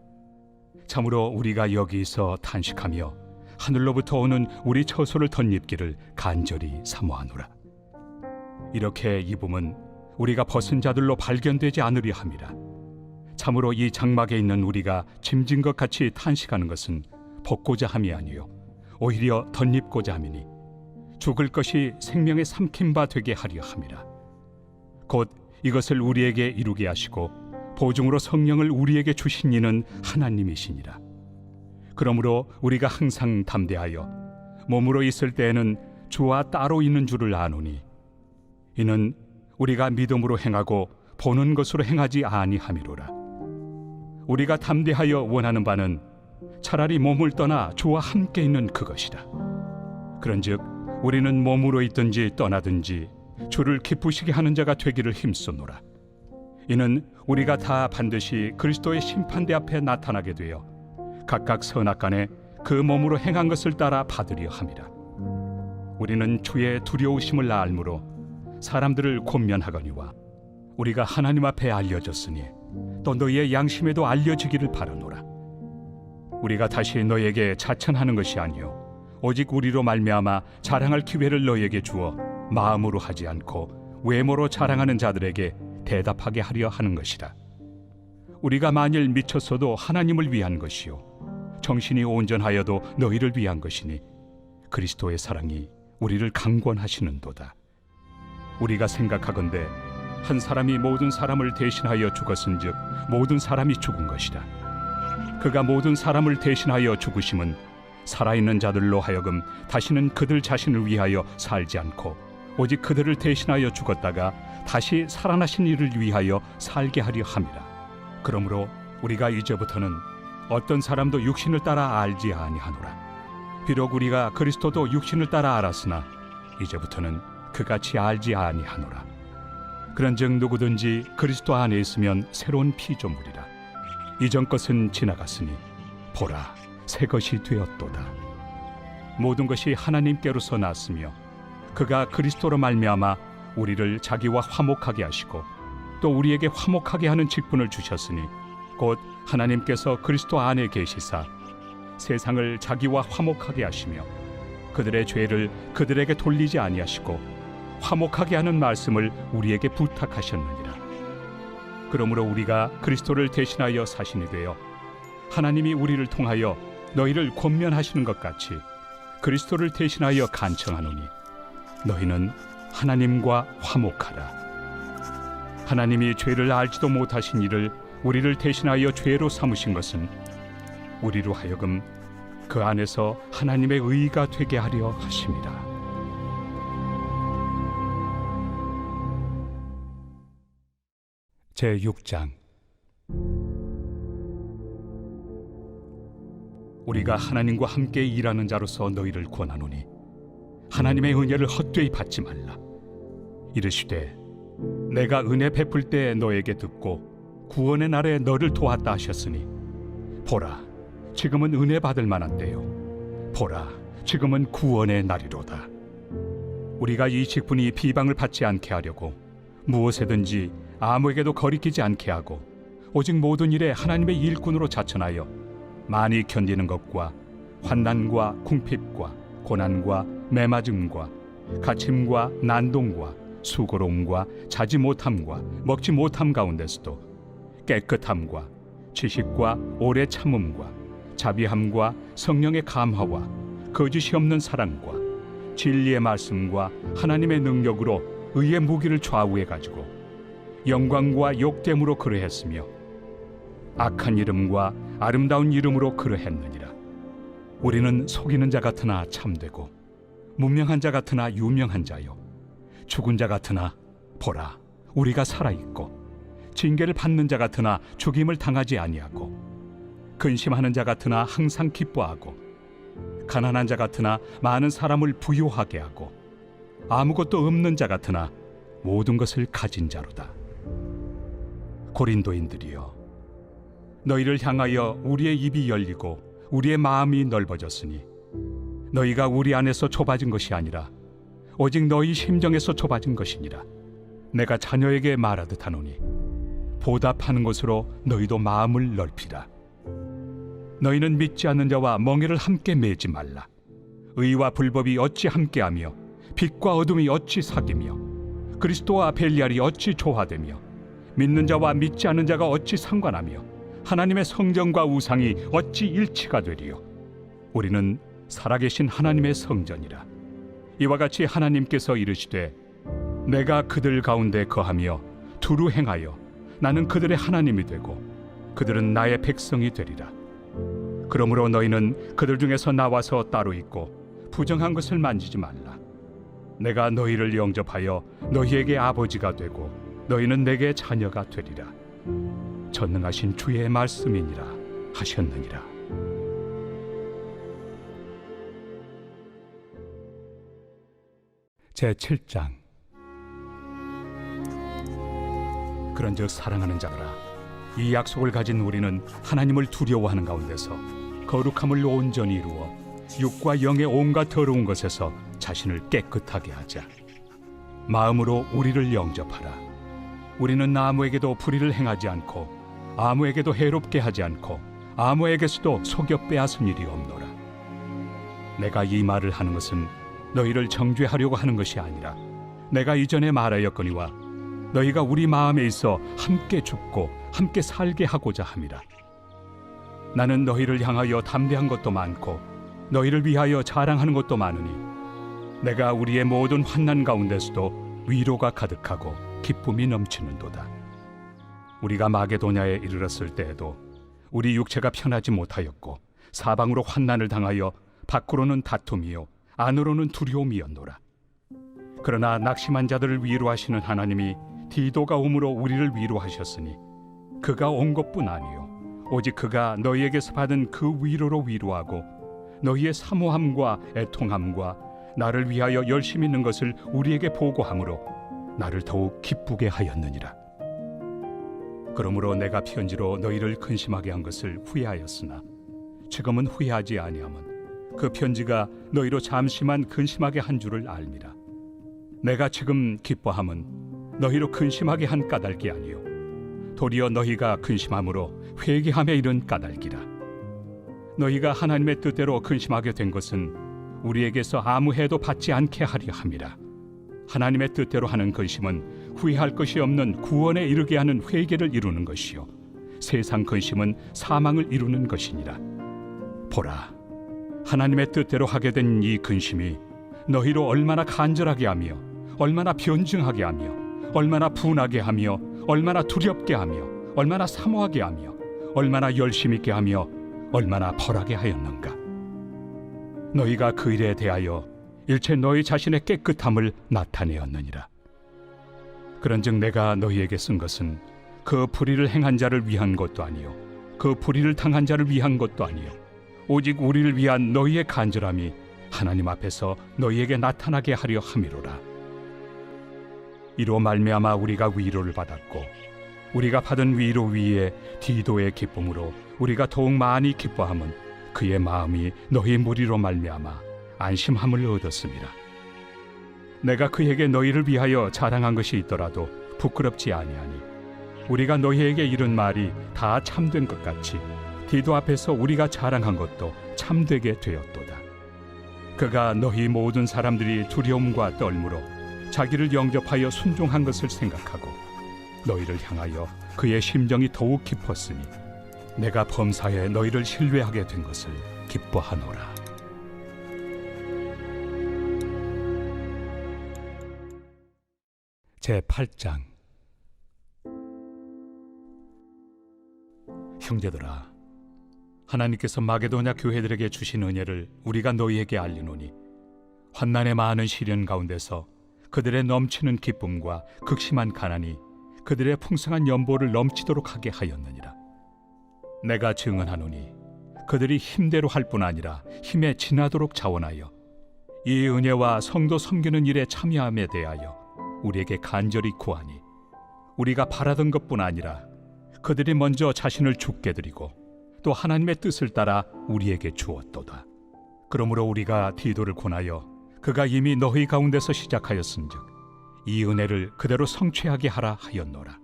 참으로 우리가 여기서 탄식하며 하늘로부터 오는 우리 처소를 덧입기를 간절히 사모하노라. 이렇게 입음은 우리가 벗은 자들로 발견되지 않으려 함이라. 참으로 이 장막에 있는 우리가 짐진 것 같이 탄식하는 것은 벗고자 함이 아니요 오히려 덧입고자 함이니 죽을 것이 생명의 삼킨 바 되게 하려 함이라. 곧 이것을 우리에게 이루게 하시고 보증으로 성령을 우리에게 주신 이는 하나님이시니라. 그러므로 우리가 항상 담대하여 몸으로 있을 때에는 주와 따로 있는 줄을 아노니 이는 우리가 믿음으로 행하고 보는 것으로 행하지 아니함이로라. 우리가 담대하여 원하는 바는 차라리 몸을 떠나 주와 함께 있는 그것이라. 그런즉 우리는 몸으로 있든지 떠나든지 주를 기쁘시게 하는 자가 되기를 힘쓰노라. 이는 우리가 다 반드시 그리스도의 심판대 앞에 나타나게 되어 각각 선악간에 그 몸으로 행한 것을 따라 받으려 함이라. 우리는 주의 두려우심을 알므로 사람들을 권면하거니와 우리가 하나님 앞에 알려졌으니 또 너희의 양심에도 알려지기를 바라노라. 우리가 다시 너희에게 자천하는 것이 아니요 오직 우리로 말미암아 자랑할 기회를 너희에게 주어 마음으로 하지 않고 외모로 자랑하는 자들에게 대답하게 하려 하는 것이라. 우리가 만일 미쳤어도 하나님을 위한 것이요 정신이 온전하여도 너희를 위한 것이니 그리스도의 사랑이 우리를 강권하시는도다. 우리가 생각하건대 한 사람이 모든 사람을 대신하여 죽었은즉 모든 사람이 죽은 것이라. 그가 모든 사람을 대신하여 죽으심은 살아있는 자들로 하여금 다시는 그들 자신을 위하여 살지 않고 오직 그들을 대신하여 죽었다가 다시 살아나신 이를 위하여 살게 하려 함이라. 그러므로 우리가 이제부터는 어떤 사람도 육신을 따라 알지 아니하노라. 비록 우리가 그리스도도 육신을 따라 알았으나 이제부터는 그같이 알지 아니하노라. 그런즉 누구든지 그리스도 안에 있으면 새로운 피조물이라. 이전 것은 지나갔으니 보라 새 것이 되었도다. 모든 것이 하나님께로서 났으며 그가 그리스도로 말미암아 우리를 자기와 화목하게 하시고 또 우리에게 화목하게 하는 직분을 주셨으니 곧 하나님께서 그리스도 안에 계시사 세상을 자기와 화목하게 하시며 그들의 죄를 그들에게 돌리지 아니하시고 화목하게 하는 말씀을 우리에게 부탁하셨느니라. 그러므로 우리가 그리스도를 대신하여 사신이 되어 하나님이 우리를 통하여 너희를 권면하시는 것 같이 그리스도를 대신하여 간청하노니 너희는 하나님과 화목하라. 하나님이 죄를 알지도 못하신 이를 우리를 대신하여 죄로 삼으신 것은 우리로 하여금 그 안에서 하나님의 의가 되게 하려 하심이라. 제6장. 우리가 하나님과 함께 일하는 자로서 너희를 권하노니 하나님의 은혜를 헛되이 받지 말라. 이르시되 내가 은혜 베풀 때 너에게 듣고 구원의 날에 너를 도왔다 하셨으니 보라 지금은 은혜 받을 만한 때요 보라 지금은 구원의 날이로다. 우리가 이 직분이 비방을 받지 않게 하려고 무엇에든지 아무에게도 거리끼지 않게 하고 오직 모든 일에 하나님의 일꾼으로 자천하여 많이 견디는 것과 환난과 궁핍과 고난과 매맞음과 갇힘과 난동과 수고로움과 자지 못함과 먹지 못함 가운데서도 깨끗함과 지식과 오래 참음과 자비함과 성령의 감화와 거짓이 없는 사랑과 진리의 말씀과 하나님의 능력으로 의의 무기를 좌우해 가지고 영광과 욕됨으로 그러했으며 악한 이름과 아름다운 이름으로 그러했느니라. 우리는 속이는 자 같으나 참되고 무명한 자 같으나 유명한 자요 죽은 자 같으나 보라 우리가 살아있고 징계를 받는 자 같으나 죽임을 당하지 아니하고 근심하는 자 같으나 항상 기뻐하고 가난한 자 같으나 많은 사람을 부유하게 하고 아무것도 없는 자 같으나 모든 것을 가진 자로다. 고린도인들이여, 너희를 향하여 우리의 입이 열리고 우리의 마음이 넓어졌으니 너희가 우리 안에서 좁아진 것이 아니라 오직 너희 심정에서 좁아진 것이니라. 내가 자녀에게 말하듯 하노니 보답하는 것으로 너희도 마음을 넓히라. 너희는 믿지 않는 자와 멍에를 함께 매지 말라. 의와 불법이 어찌 함께하며 빛과 어둠이 어찌 사귀며 그리스도와 벨리알이 어찌 조화되며 믿는 자와 믿지 않는 자가 어찌 상관하며 하나님의 성전과 우상이 어찌 일치가 되리요. 우리는 살아계신 하나님의 성전이라. 이와 같이 하나님께서 이르시되 내가 그들 가운데 거하며 두루 행하여 나는 그들의 하나님이 되고 그들은 나의 백성이 되리라. 그러므로 너희는 그들 중에서 나와서 따로 있고 부정한 것을 만지지 말라. 내가 너희를 영접하여 너희에게 아버지가 되고 너희는 내게 자녀가 되리라. 전능하신 주의 말씀이니라 하셨느니라. 제7장. 그런즉 사랑하는 자들아, 이 약속을 가진 우리는 하나님을 두려워하는 가운데서 거룩함을 온전히 이루어 육과 영의 온갖 더러운 것에서 자신을 깨끗하게 하자. 마음으로 우리를 영접하라. 우리는 아무에게도 불의를 행하지 않고 아무에게도 해롭게 하지 않고 아무에게서도 속여 빼앗은 일이 없노라. 내가 이 말을 하는 것은 너희를 정죄하려고 하는 것이 아니라 내가 이전에 말하였거니와 너희가 우리 마음에 있어 함께 죽고 함께 살게 하고자 함이라. 나는 너희를 향하여 담대한 것도 많고 너희를 위하여 자랑하는 것도 많으니 내가 우리의 모든 환난 가운데서도 위로가 가득하고 기쁨이 넘치는도다. 우리가 마게도냐에 이르렀을 때에도 우리 육체가 편하지 못하였고 사방으로 환난을 당하여 밖으로는 다툼이요 안으로는 두려움이었노라. 그러나 낙심한 자들을 위로하시는 하나님이 디도가 오므로 우리를 위로하셨으니 그가 온 것뿐 아니요 오직 그가 너희에게서 받은 그 위로로 위로하고 너희의 사모함과 애통함과 나를 위하여 열심히 있는 것을 우리에게 보고함으로 나를 더욱 기쁘게 하였느니라. 그러므로 내가 편지로 너희를 근심하게 한 것을 후회하였으나 지금은 후회하지 아니함은 그 편지가 너희로 잠시만 근심하게 한 줄을 알미라. 내가 지금 기뻐함은 너희로 근심하게 한 까닭이 아니요 도리어 너희가 근심함으로 회개함에 이른 까닭이라. 너희가 하나님의 뜻대로 근심하게 된 것은 우리에게서 아무 해도 받지 않게 하려 함이라. 하나님의 뜻대로 하는 근심은 후회할 것이 없는 구원에 이르게 하는 회개를 이루는 것이요 세상 근심은 사망을 이루는 것이니라. 보라, 하나님의 뜻대로 하게 된 이 근심이 너희로 얼마나 간절하게 하며 얼마나 변증하게 하며 얼마나 분하게 하며 얼마나 두렵게 하며 얼마나 사모하게 하며 얼마나 열심 있게 하며 얼마나 벌하게 하였는가. 너희가 그 일에 대하여 일체 너희 자신의 깨끗함을 나타내었느니라. 그런즉 내가 너희에게 쓴 것은 그 불의를 행한 자를 위한 것도 아니요 그 불의를 당한 자를 위한 것도 아니요 오직 우리를 위한 너희의 간절함이 하나님 앞에서 너희에게 나타나게 하려 함이로라. 이로 말미암아 우리가 위로를 받았고 우리가 받은 위로 위에 디도의 기쁨으로 우리가 더욱 많이 기뻐함은 그의 마음이 너희 무리로 말미암아 안심함을 얻었음이라. 내가 그에게 너희를 위하여 자랑한 것이 있더라도 부끄럽지 아니하니 우리가 너희에게 이른 말이 다 참된 것 같이 디도 앞에서 우리가 자랑한 것도 참되게 되었도다. 그가 너희 모든 사람들이 두려움과 떨므로 자기를 영접하여 순종한 것을 생각하고 너희를 향하여 그의 심정이 더욱 깊었으니 내가 범사에 너희를 신뢰하게 된 것을 기뻐하노라. 제8장. 형제들아, 하나님께서 마게도냐 교회들에게 주신 은혜를 우리가 너희에게 알리노니 환난의 많은 시련 가운데서 그들의 넘치는 기쁨과 극심한 가난이 그들의 풍성한 연보를 넘치도록 하게 하였느니라. 내가 증언하노니 그들이 힘대로 할 뿐 아니라 힘에 지나도록 자원하여 이 은혜와 성도 섬기는 일에 참여함에 대하여 우리에게 간절히 구하니 우리가 바라던 것뿐 아니라 그들이 먼저 자신을 주께 드리고 또 하나님의 뜻을 따라 우리에게 주었도다. 그러므로 우리가 디도를 권하여 그가 이미 너희 가운데서 시작하였은즉 이 은혜를 그대로 성취하게 하라 하였노라.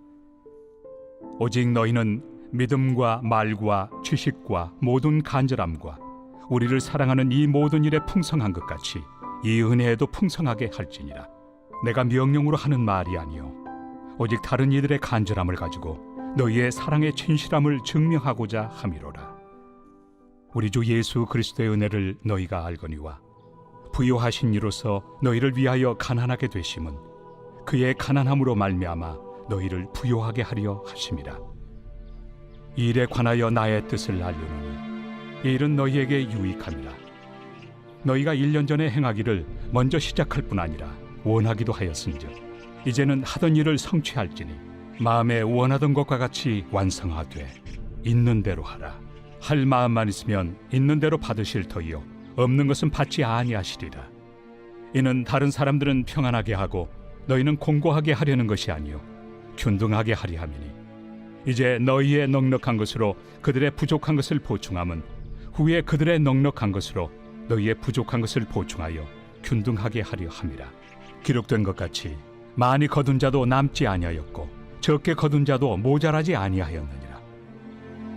오직 너희는 믿음과 말과 지식과 모든 간절함과 우리를 사랑하는 이 모든 일에 풍성한 것 같이 이 은혜에도 풍성하게 할지니라. 내가 명령으로 하는 말이 아니요 오직 다른 이들의 간절함을 가지고 너희의 사랑의 진실함을 증명하고자 함이로라. 우리 주 예수 그리스도의 은혜를 너희가 알거니와 부요하신 이로서 너희를 위하여 가난하게 되심은 그의 가난함으로 말미암아 너희를 부요하게 하려 하심이라. 이 일에 관하여 나의 뜻을 알려노니 이 일은 너희에게 유익함이라. 너희가 1년 전에 행하기를 먼저 시작할 뿐 아니라 원하기도 하였은즉 이제는 하던 일을 성취할지니 마음에 원하던 것과 같이 완성하되 있는 대로 하라. 할 마음만 있으면 있는 대로 받으실 터이요 없는 것은 받지 아니하시리라. 이는 다른 사람들은 평안하게 하고 너희는 공고하게 하려는 것이 아니요 균등하게 하리 함이니 이제 너희의 넉넉한 것으로 그들의 부족한 것을 보충함은 후에 그들의 넉넉한 것으로 너희의 부족한 것을 보충하여 균등하게 하려 함이라. 기록된 것 같이 많이 거둔 자도 남지 아니하였고 적게 거둔 자도 모자라지 아니하였느니라.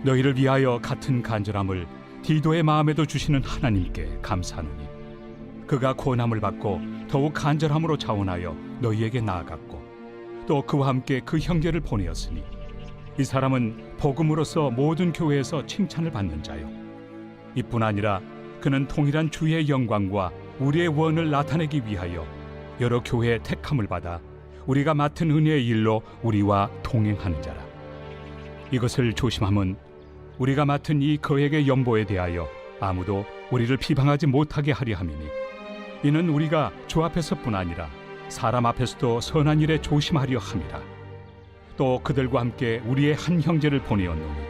너희를 위하여 같은 간절함을 디도의 마음에도 주시는 하나님께 감사하노니 그가 고난을 받고 더욱 간절함으로 자원하여 너희에게 나아갔고 또 그와 함께 그 형제를 보내었으니 이 사람은 복음으로서 모든 교회에서 칭찬을 받는 자요 이뿐 아니라 그는 통일한 주의 영광과 우리의 원을 나타내기 위하여 여러 교회의 택함을 받아 우리가 맡은 은혜의 일로 우리와 동행하는 자라. 이것을 조심함은 우리가 맡은 이 거액의 연보에 대하여 아무도 우리를 비방하지 못하게 하려 함이니 이는 우리가 주 앞에서뿐 아니라 사람 앞에서도 선한 일에 조심하려 함이라. 또 그들과 함께 우리의 한 형제를 보내었노니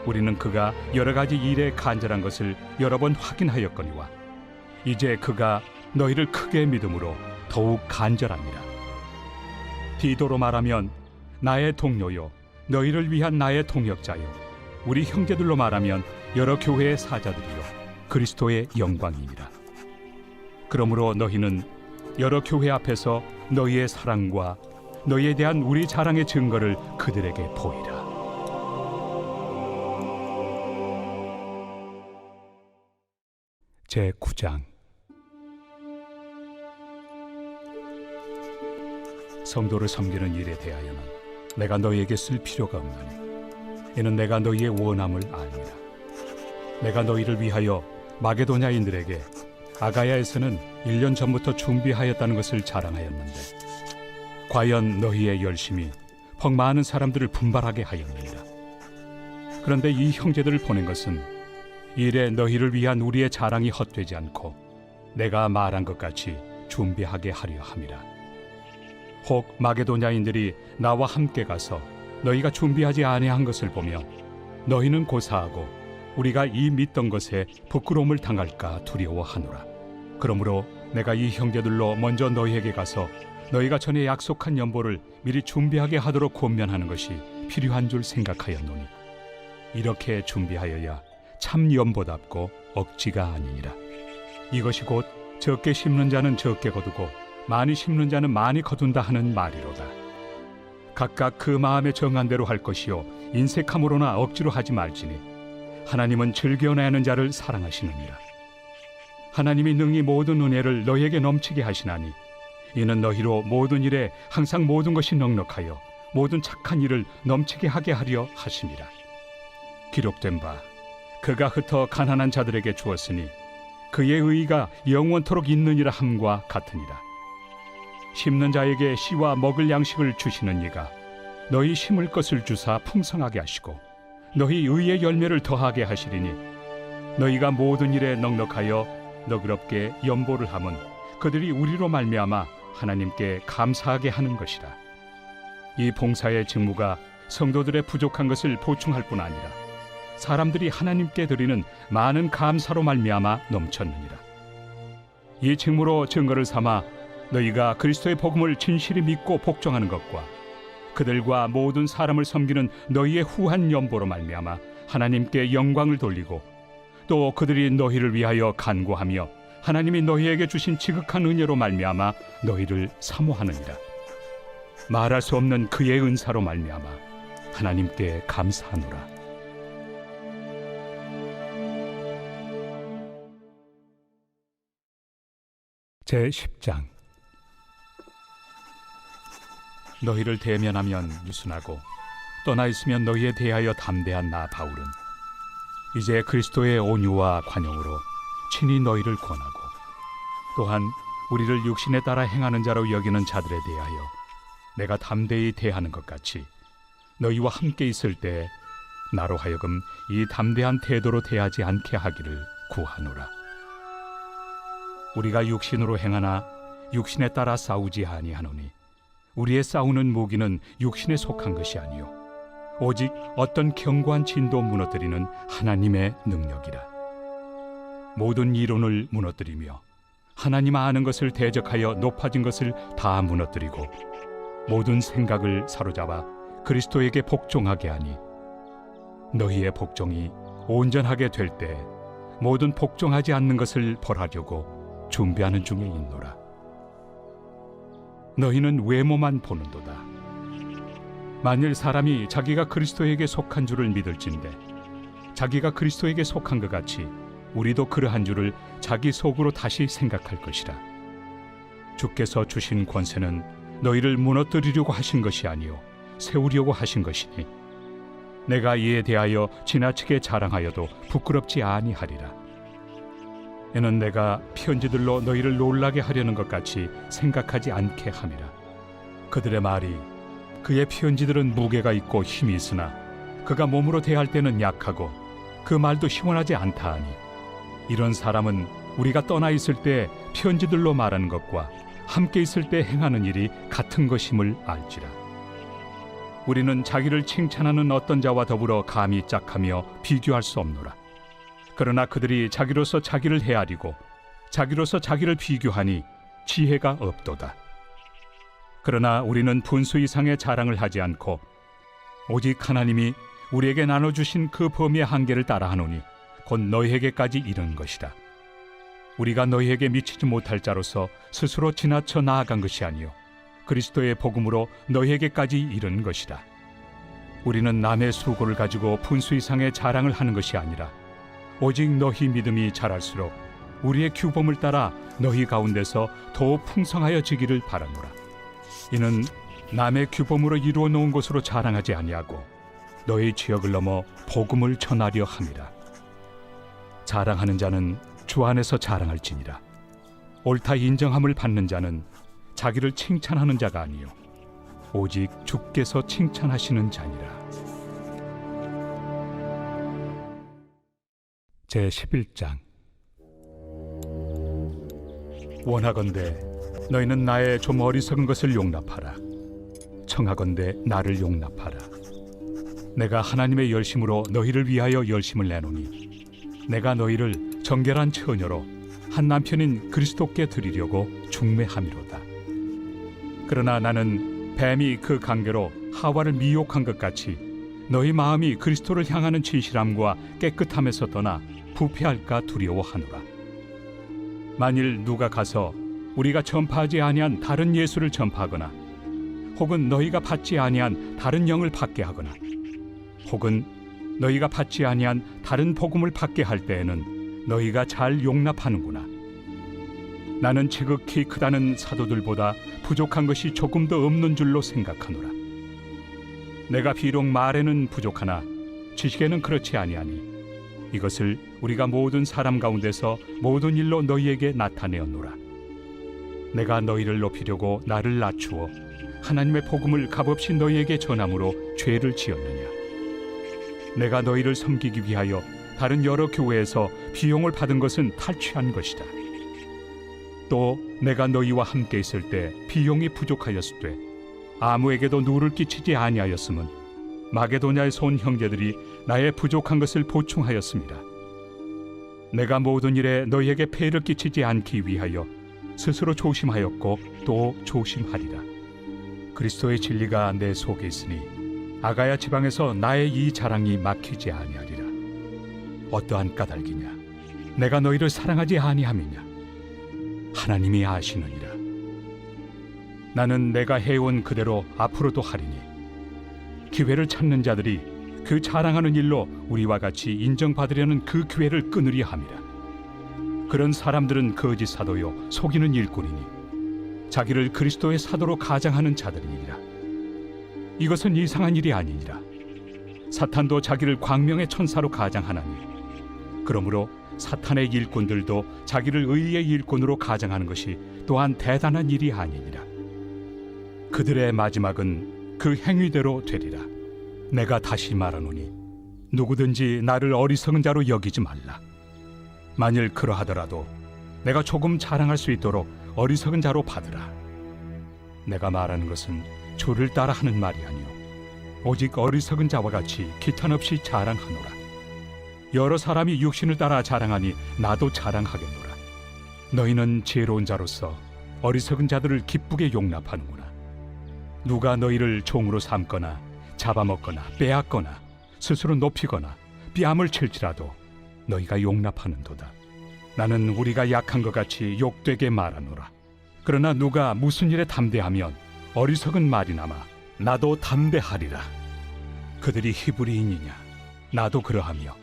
우리는 그가 여러 가지 일에 간절한 것을 여러 번 확인하였거니와 이제 그가 너희를 크게 믿음으로 더욱 간절합니다. 디도로 말하면 나의 동료요 너희를 위한 나의 동역자요 우리 형제들로 말하면 여러 교회의 사자들이요 그리스도의 영광이니라. 그러므로 너희는 여러 교회 앞에서 너희의 사랑과 너희에 대한 우리 자랑의 증거를 그들에게 보이라. 제9장. 성도를 섬기는 일에 대하여는 내가 너희에게 쓸 필요가 없나니 이는 내가 너희의 원함을 압니다. 내가 너희를 위하여 마게도냐인들에게 아가야에서는 1년 전부터 준비하였다는 것을 자랑하였는데 과연 너희의 열심이 퍽 많은 사람들을 분발하게 하였느니라. 그런데 이 형제들을 보낸 것은 일에 너희를 위한 우리의 자랑이 헛되지 않고 내가 말한 것 같이 준비하게 하려 함이라. 혹 마게도냐인들이 나와 함께 가서 너희가 준비하지 아니한 것을 보며 너희는 고사하고 우리가 이 믿던 것에 부끄러움을 당할까 두려워하노라. 그러므로 내가 이 형제들로 먼저 너희에게 가서 너희가 전에 약속한 연보를 미리 준비하게 하도록 권면하는 것이 필요한 줄 생각하였노니 이렇게 준비하여야 참 연보답고 억지가 아니니라. 이것이 곧 적게 심는 자는 적게 거두고 많이 심는 자는 많이 거둔다 하는 말이로다. 각각 그 마음에 정한 대로 할 것이요 인색함으로나 억지로 하지 말지니 하나님은 즐겨내 하는 자를 사랑하시느니라. 하나님이 능히 모든 은혜를 너희에게 넘치게 하시나니 이는 너희로 모든 일에 항상 모든 것이 넉넉하여 모든 착한 일을 넘치게 하게 하려 하심이라. 기록된 바 그가 흩어 가난한 자들에게 주었으니 그의 의의가 영원토록 있느니라 함과 같으니라. 심는 자에게 씨와 먹을 양식을 주시는 이가 너희 심을 것을 주사 풍성하게 하시고 너희 의의 열매를 더하게 하시리니 너희가 모든 일에 넉넉하여 너그럽게 연보를 함은 그들이 우리로 말미암아 하나님께 감사하게 하는 것이라. 이 봉사의 직무가 성도들의 부족한 것을 보충할 뿐 아니라 사람들이 하나님께 드리는 많은 감사로 말미암아 넘쳤느니라. 이 직무로 증거를 삼아 너희가 그리스도의 복음을 진실히 믿고 복종하는 것과 그들과 모든 사람을 섬기는 너희의 후한 연보로 말미암아 하나님께 영광을 돌리고 또 그들이 너희를 위하여 간구하며 하나님이 너희에게 주신 지극한 은혜로 말미암아 너희를 사모하느니라. 말할 수 없는 그의 은사로 말미암아 하나님께 감사하노라. 제10장. 너희를 대면하면 유순하고 떠나 있으면 너희에 대하여 담대한 나 바울은 이제 그리스도의 온유와 관용으로 친히 너희를 권하고 또한 우리를 육신에 따라 행하는 자로 여기는 자들에 대하여 내가 담대히 대하는 것 같이 너희와 함께 있을 때 나로 하여금 이 담대한 태도로 대하지 않게 하기를 구하노라. 우리가 육신으로 행하나 육신에 따라 싸우지 아니하노니 우리의 싸우는 무기는 육신에 속한 것이 아니요 오직 어떤 견고한 진도 무너뜨리는 하나님의 능력이라. 모든 이론을 무너뜨리며 하나님 아는 것을 대적하여 높아진 것을 다 무너뜨리고 모든 생각을 사로잡아 그리스도에게 복종하게 하니 너희의 복종이 온전하게 될 때 모든 복종하지 않는 것을 벌하려고 준비하는 중에 있노라. 너희는 외모만 보는도다. 만일 사람이 자기가 그리스도에게 속한 줄을 믿을진대 자기가 그리스도에게 속한 것 같이 우리도 그러한 줄을 자기 속으로 다시 생각할 것이라. 주께서 주신 권세는 너희를 무너뜨리려고 하신 것이 아니요 세우려고 하신 것이니 내가 이에 대하여 지나치게 자랑하여도 부끄럽지 아니하리라. 이는 내가 편지들로 너희를 놀라게 하려는 것 같이 생각하지 않게 함이라. 그들의 말이 그의 편지들은 무게가 있고 힘이 있으나 그가 몸으로 대할 때는 약하고 그 말도 시원하지 않다 하니 이런 사람은 우리가 떠나 있을 때 편지들로 말하는 것과 함께 있을 때 행하는 일이 같은 것임을 알지라. 우리는 자기를 칭찬하는 어떤 자와 더불어 감히 짝하며 비교할 수 없노라. 그러나 그들이 자기로서 자기를 헤아리고 자기로서 자기를 비교하니 지혜가 없도다. 그러나 우리는 분수 이상의 자랑을 하지 않고 오직 하나님이 우리에게 나눠주신 그 범위의 한계를 따라하노니 곧 너희에게까지 이른 것이다. 우리가 너희에게 미치지 못할 자로서 스스로 지나쳐 나아간 것이 아니요 그리스도의 복음으로 너희에게까지 이른 것이다. 우리는 남의 수고를 가지고 분수 이상의 자랑을 하는 것이 아니라 오직 너희 믿음이 자랄수록 우리의 규범을 따라 너희 가운데서 더욱 풍성하여지기를 바라노라. 이는 남의 규범으로 이루어 놓은 것으로 자랑하지 아니하고 너희 지역을 넘어 복음을 전하려 함이라. 자랑하는 자는 주 안에서 자랑할지니라. 옳다 인정함을 받는 자는 자기를 칭찬하는 자가 아니요 오직 주께서 칭찬하시는 자니라. 제11장. 원하건대 너희는 나의 좀 어리석은 것을 용납하라. 청하건대 나를 용납하라. 내가 하나님의 열심으로 너희를 위하여 열심을 내노니 내가 너희를 정결한 처녀로 한 남편인 그리스도께 드리려고 중매함이로다. 그러나 나는 뱀이 그 관계로 하와를 미혹한 것 같이 너희 마음이 그리스도를 향하는 진실함과 깨끗함에서 떠나 부패할까 두려워하노라. 만일 누가 가서 우리가 전파하지 아니한 다른 예수를 전파하거나 혹은 너희가 받지 아니한 다른 영을 받게 하거나 혹은 너희가 받지 아니한 다른 복음을 받게 할 때에는 너희가 잘 용납하는구나. 나는 지극히 크다는 사도들보다 부족한 것이 조금도 없는 줄로 생각하노라. 내가 비록 말에는 부족하나 지식에는 그렇지 아니하니 이것을 우리가 모든 사람 가운데서 모든 일로 너희에게 나타내었노라. 내가 너희를 높이려고 나를 낮추어 하나님의 복음을 값없이 너희에게 전함으로 죄를 지었느냐? 내가 너희를 섬기기 위하여 다른 여러 교회에서 비용을 받은 것은 탈취한 것이다. 또 내가 너희와 함께 있을 때 비용이 부족하였을 때 아무에게도 누를 끼치지 아니하였음은 마게도냐에서 온 형제들이 나의 부족한 것을 보충하였습니다. 내가 모든 일에 너희에게 폐해를 끼치지 않기 위하여 스스로 조심하였고 또 조심하리라. 그리스도의 진리가 내 속에 있으니 아가야 지방에서 나의 이 자랑이 막히지 아니하리라. 어떠한 까닭이냐? 내가 너희를 사랑하지 아니함이냐? 하나님이 아시느니라. 나는 내가 해온 그대로 앞으로도 하리니 기회를 찾는 자들이 그 자랑하는 일로 우리와 같이 인정받으려는 그 기회를 끊으려 함이라. 그런 사람들은 거짓 사도요 속이는 일꾼이니 자기를 그리스도의 사도로 가장하는 자들이니라. 이것은 이상한 일이 아니니라. 사탄도 자기를 광명의 천사로 가장하나니 그러므로 사탄의 일꾼들도 자기를 의의 일꾼으로 가장하는 것이 또한 대단한 일이 아니니라. 그들의 마지막은 그 행위대로 되리라. 내가 다시 말하노니 누구든지 나를 어리석은 자로 여기지 말라. 만일 그러하더라도 내가 조금 자랑할 수 있도록 어리석은 자로 받으라. 내가 말하는 것은 주를 따라 하는 말이 아니요 오직 어리석은 자와 같이 기탄 없이 자랑하노라. 여러 사람이 육신을 따라 자랑하니 나도 자랑하겠노라. 너희는 지혜로운 자로서 어리석은 자들을 기쁘게 용납하는구나. 누가 너희를 종으로 삼거나 잡아먹거나 빼앗거나 스스로 높이거나 뺨을 칠지라도 너희가 용납하는도다. 나는 우리가 약한 것 같이 욕되게 말하노라. 그러나 누가 무슨 일에 담대하면 어리석은 말이나마 나도 담대하리라. 그들이 히브리인이냐? 나도 그러하며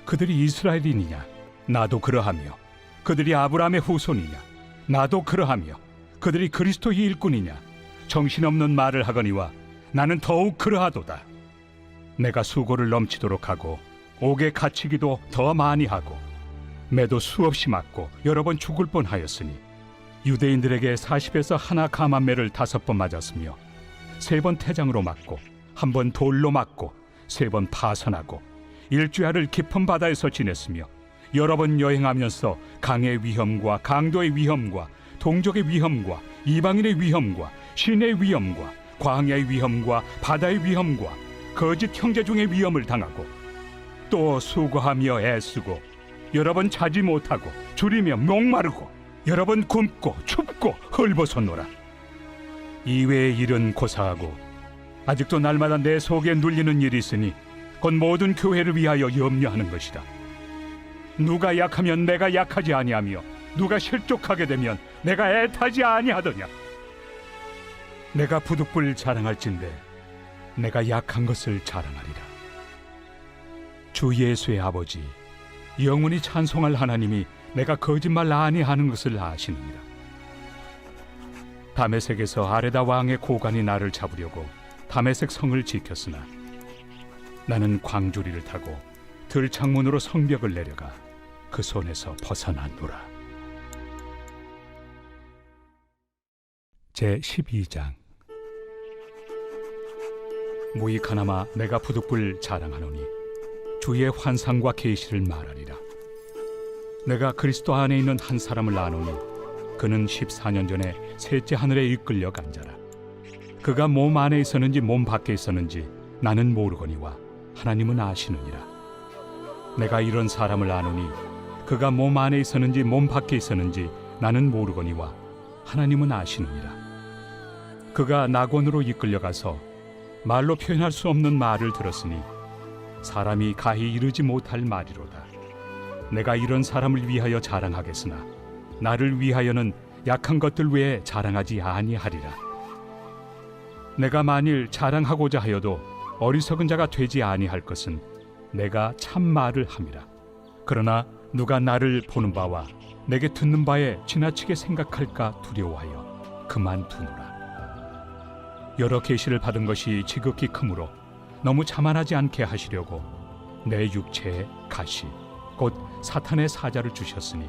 그들이 이스라엘인이냐? 나도 그러하며 그들이 아브라함의 후손이냐? 나도 그러하며 그들이 그리스도의 일꾼이냐? 정신없는 말을 하거니와 나는 더욱 그러하도다. 내가 수고를 넘치도록 하고 옥에 갇히기도 더 많이 하고 매도 수없이 맞고 여러 번 죽을 뻔하였으니 유대인들에게 40에서 하나 감한매를 5번 맞았으며 3번 태장으로 맞고 1번 돌로 맞고 3번 파선하고 일주야를 깊은 바다에서 지냈으며 여러 번 여행하면서 강의 위험과 강도의 위험과 동족의 위험과 이방인의 위험과 신의 위험과 광야의 위험과 바다의 위험과 거짓 형제 중의 위험을 당하고 또 수고하며 애쓰고 여러 번 자지 못하고 줄이며 목마르고 여러 번 굶고 춥고 헐벗었노라. 이외의 일은 고사하고 아직도 날마다 내 속에 눌리는 일이 있으니 곧 모든 교회를 위하여 염려하는 것이다. 누가 약하면 내가 약하지 아니하며 누가 실족하게 되면 내가 애타지 아니하더냐. 내가 부득불 자랑할진대 내가 약한 것을 자랑하리라. 주 예수의 아버지 영원히 찬송할 하나님이 내가 거짓말 아니하는 것을 아시느니라. 다메섹에서 아레다 왕의 고관이 나를 잡으려고 다메섹 성을 지켰으나 나는 광주리를 타고 들창문으로 성벽을 내려가 그 손에서 벗어났노라. 제12장. 무익하나마 내가 부득불 자랑하노니 주의 환상과 계시를 말하리라. 내가 그리스도 안에 있는 한 사람을 아노니 그는 14년 전에 셋째 하늘에 이끌려 간 자라. 그가 몸 안에 있었는지 몸 밖에 있었는지 나는 모르거니와 하나님은 아시느니라. 내가 이런 사람을 아노니 그가 몸 안에 있었는지 몸 밖에 있었는지 나는 모르거니와 하나님은 아시느니라. 그가 낙원으로 이끌려가서 말로 표현할 수 없는 말을 들었으니 사람이 가히 이르지 못할 말이로다. 내가 이런 사람을 위하여 자랑하겠으나 나를 위하여는 약한 것들 외에 자랑하지 아니하리라. 내가 만일 자랑하고자 하여도 어리석은 자가 되지 아니할 것은 내가 참 말을 함이라. 그러나 누가 나를 보는 바와 내게 듣는 바에 지나치게 생각할까 두려워하여 그만두노라. 여러 계시를 받은 것이 지극히 크므로 너무 자만하지 않게 하시려고 내 육체에 가시 곧 사탄의 사자를 주셨으니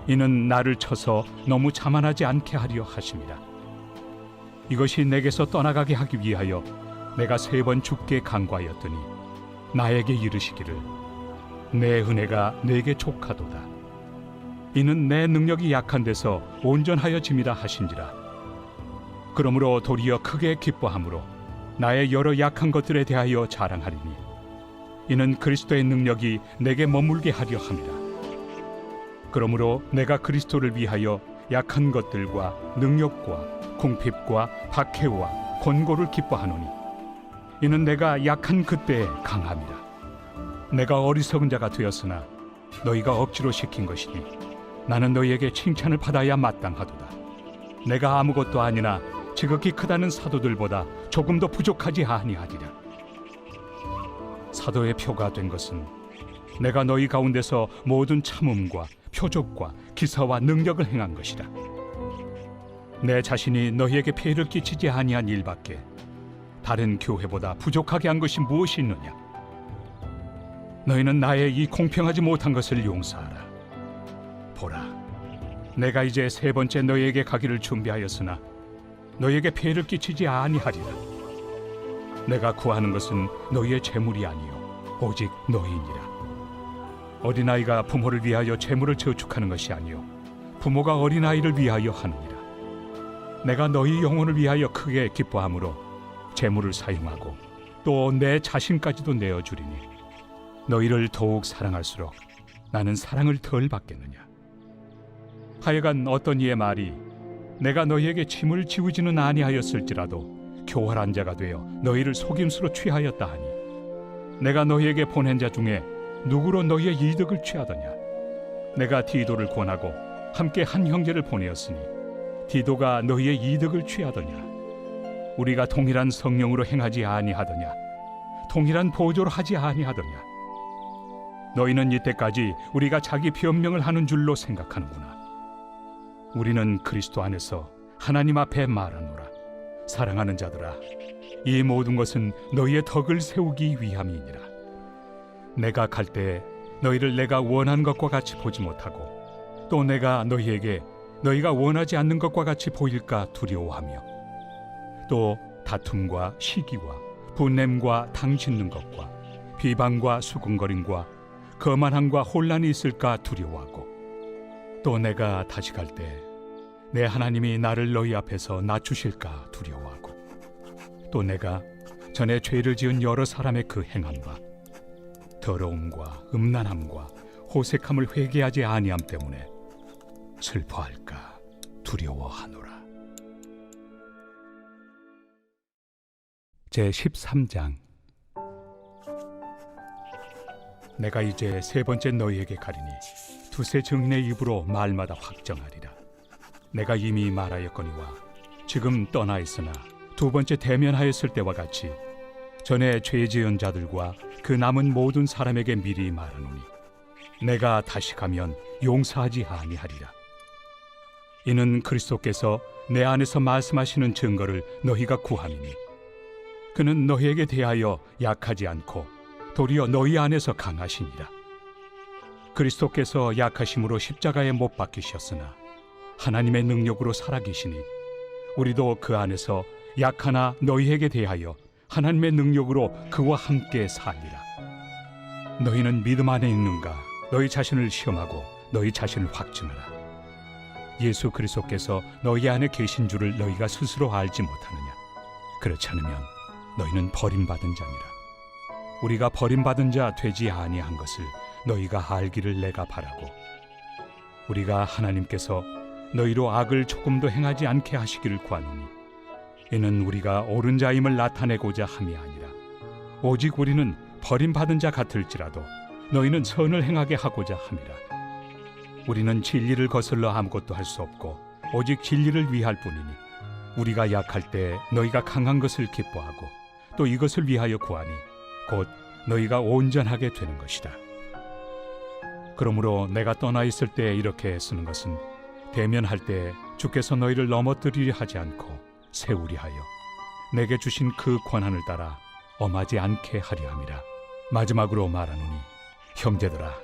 이는 나를 쳐서 너무 자만하지 않게 하려 하심이라. 이것이 내게서 떠나가게 하기 위하여 내가 3번 죽게 간구하였더니 나에게 이르시기를 내 은혜가 내게 족하도다. 이는 내 능력이 약한 데서 온전하여 짐이라 하신지라. 그러므로 도리어 크게 기뻐함으로 나의 여러 약한 것들에 대하여 자랑하리니 이는 그리스도의 능력이 내게 머물게 하려 함이라. 그러므로 내가 그리스도를 위하여 약한 것들과 능력과 궁핍과 박해와 권고를 기뻐하노니 이는 내가 약한 그때에 강함이라. 내가 어리석은 자가 되었으나 너희가 억지로 시킨 것이니 나는 너희에게 칭찬을 받아야 마땅하도다. 내가 아무것도 아니나 지극히 크다는 사도들보다 조금 더 부족하지 아니하리라. 사도의 표가 된 것은 내가 너희 가운데서 모든 참음과 표적과 기사와 능력을 행한 것이라. 내 자신이 너희에게 폐해를 끼치지 아니한 일밖에 다른 교회보다 부족하게 한 것이 무엇이 있느냐? 너희는 나의 이 공평하지 못한 것을 용서하라. 보라, 내가 이제 세 번째 너희에게 가기를 준비하였으나 너희에게 폐해를 끼치지 아니하리라. 내가 구하는 것은 너희의 재물이 아니요 오직 너희니라. 어린아이가 부모를 위하여 재물을 저축하는 것이 아니요 부모가 어린아이를 위하여 하느니라. 내가 너희 영혼을 위하여 크게 기뻐함으로 재물을 사용하고 또 내 자신까지도 내어주리니 너희를 더욱 사랑할수록 나는 사랑을 덜 받겠느냐. 하여간 어떤 이의 말이 내가 너희에게 짐을 지우지는 아니하였을지라도 교활한 자가 되어 너희를 속임수로 취하였다 하니 내가 너희에게 보낸 자 중에 누구로 너희의 이득을 취하더냐. 내가 디도를 권하고 함께 한 형제를 보내었으니 디도가 너희의 이득을 취하더냐. 우리가 동일한 성령으로 행하지 아니하더냐. 동일한 보조로 하지 아니하더냐. 너희는 이때까지 우리가 자기 변명을 하는 줄로 생각하는구나. 우리는 그리스도 안에서 하나님 앞에 말하노라. 사랑하는 자들아, 이 모든 것은 너희의 덕을 세우기 위함이니라. 내가 갈 때 너희를 내가 원하는 것과 같이 보지 못하고 또 내가 너희에게 너희가 원하지 않는 것과 같이 보일까 두려워하며 또 다툼과 시기와 분냄과 당 짓는 것과 비방과 수군거림과 거만함과 혼란이 있을까 두려워하고 또 내가 다시 갈 때 내 하나님이 나를 너희 앞에서 낮추실까 두려워하고 또 내가 전에 죄를 지은 여러 사람의 그 행함과 더러움과 음란함과 호색함을 회개하지 아니함 때문에 슬퍼할까 두려워하노라. 제13장. 내가 이제 세 번째 너희에게 가리니 두세 증인의 입으로 말마다 확정하리라. 내가 이미 말하였거니와 지금 떠나 있으나 두 번째 대면하였을 때와 같이 전에 죄 지은 자들과 그 남은 모든 사람에게 미리 말하노니 내가 다시 가면 용서하지 아니하리라. 이는 그리스도께서 내 안에서 말씀하시는 증거를 너희가 구함이니 그는 너희에게 대하여 약하지 않고 도리어 너희 안에서 강하시니라. 그리스도께서 약하심으로 십자가에 못 박히셨으나 하나님의 능력으로 살아계시니 우리도 그 안에서 약하나 너희에게 대하여 하나님의 능력으로 그와 함께 살리라. 너희는 믿음 안에 있는가? 너희 자신을 시험하고 너희 자신을 확증하라. 예수 그리스도께서 너희 안에 계신 줄을 너희가 스스로 알지 못하느냐? 그렇지 않으면 너희는 버림받은 자니라. 우리가 버림받은 자 되지 아니한 것을 너희가 알기를 내가 바라고 우리가 하나님께서 너희로 악을 조금도 행하지 않게 하시기를 구하노니 이는 우리가 옳은 자임을 나타내고자 함이 아니라 오직 우리는 버림받은 자 같을지라도 너희는 선을 행하게 하고자 함이라. 우리는 진리를 거슬러 아무것도 할 수 없고 오직 진리를 위할 뿐이니 우리가 약할 때 너희가 강한 것을 기뻐하고 또 이것을 위하여 구하니 곧 너희가 온전하게 되는 것이다. 그러므로 내가 떠나 있을 때 이렇게 쓰는 것은 대면할 때 주께서 너희를 넘어뜨리려 하지 않고 세우리 하여 내게 주신 그 권한을 따라 엄하지 않게 하려 함이라. 마지막으로 말하노니 형제들아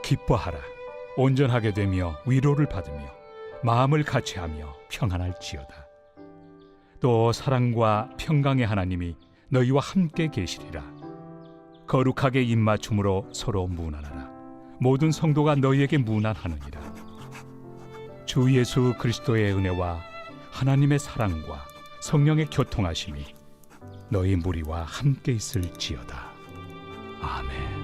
기뻐하라. 온전하게 되며 위로를 받으며 마음을 같이하며 평안할지어다. 또 사랑과 평강의 하나님이 너희와 함께 계시리라. 거룩하게 입맞춤으로 서로 문안하라. 모든 성도가 너희에게 문안하느니라. 주 예수 그리스도의 은혜와 하나님의 사랑과 성령의 교통하심이 너희 무리와 함께 있을지어다. 아멘.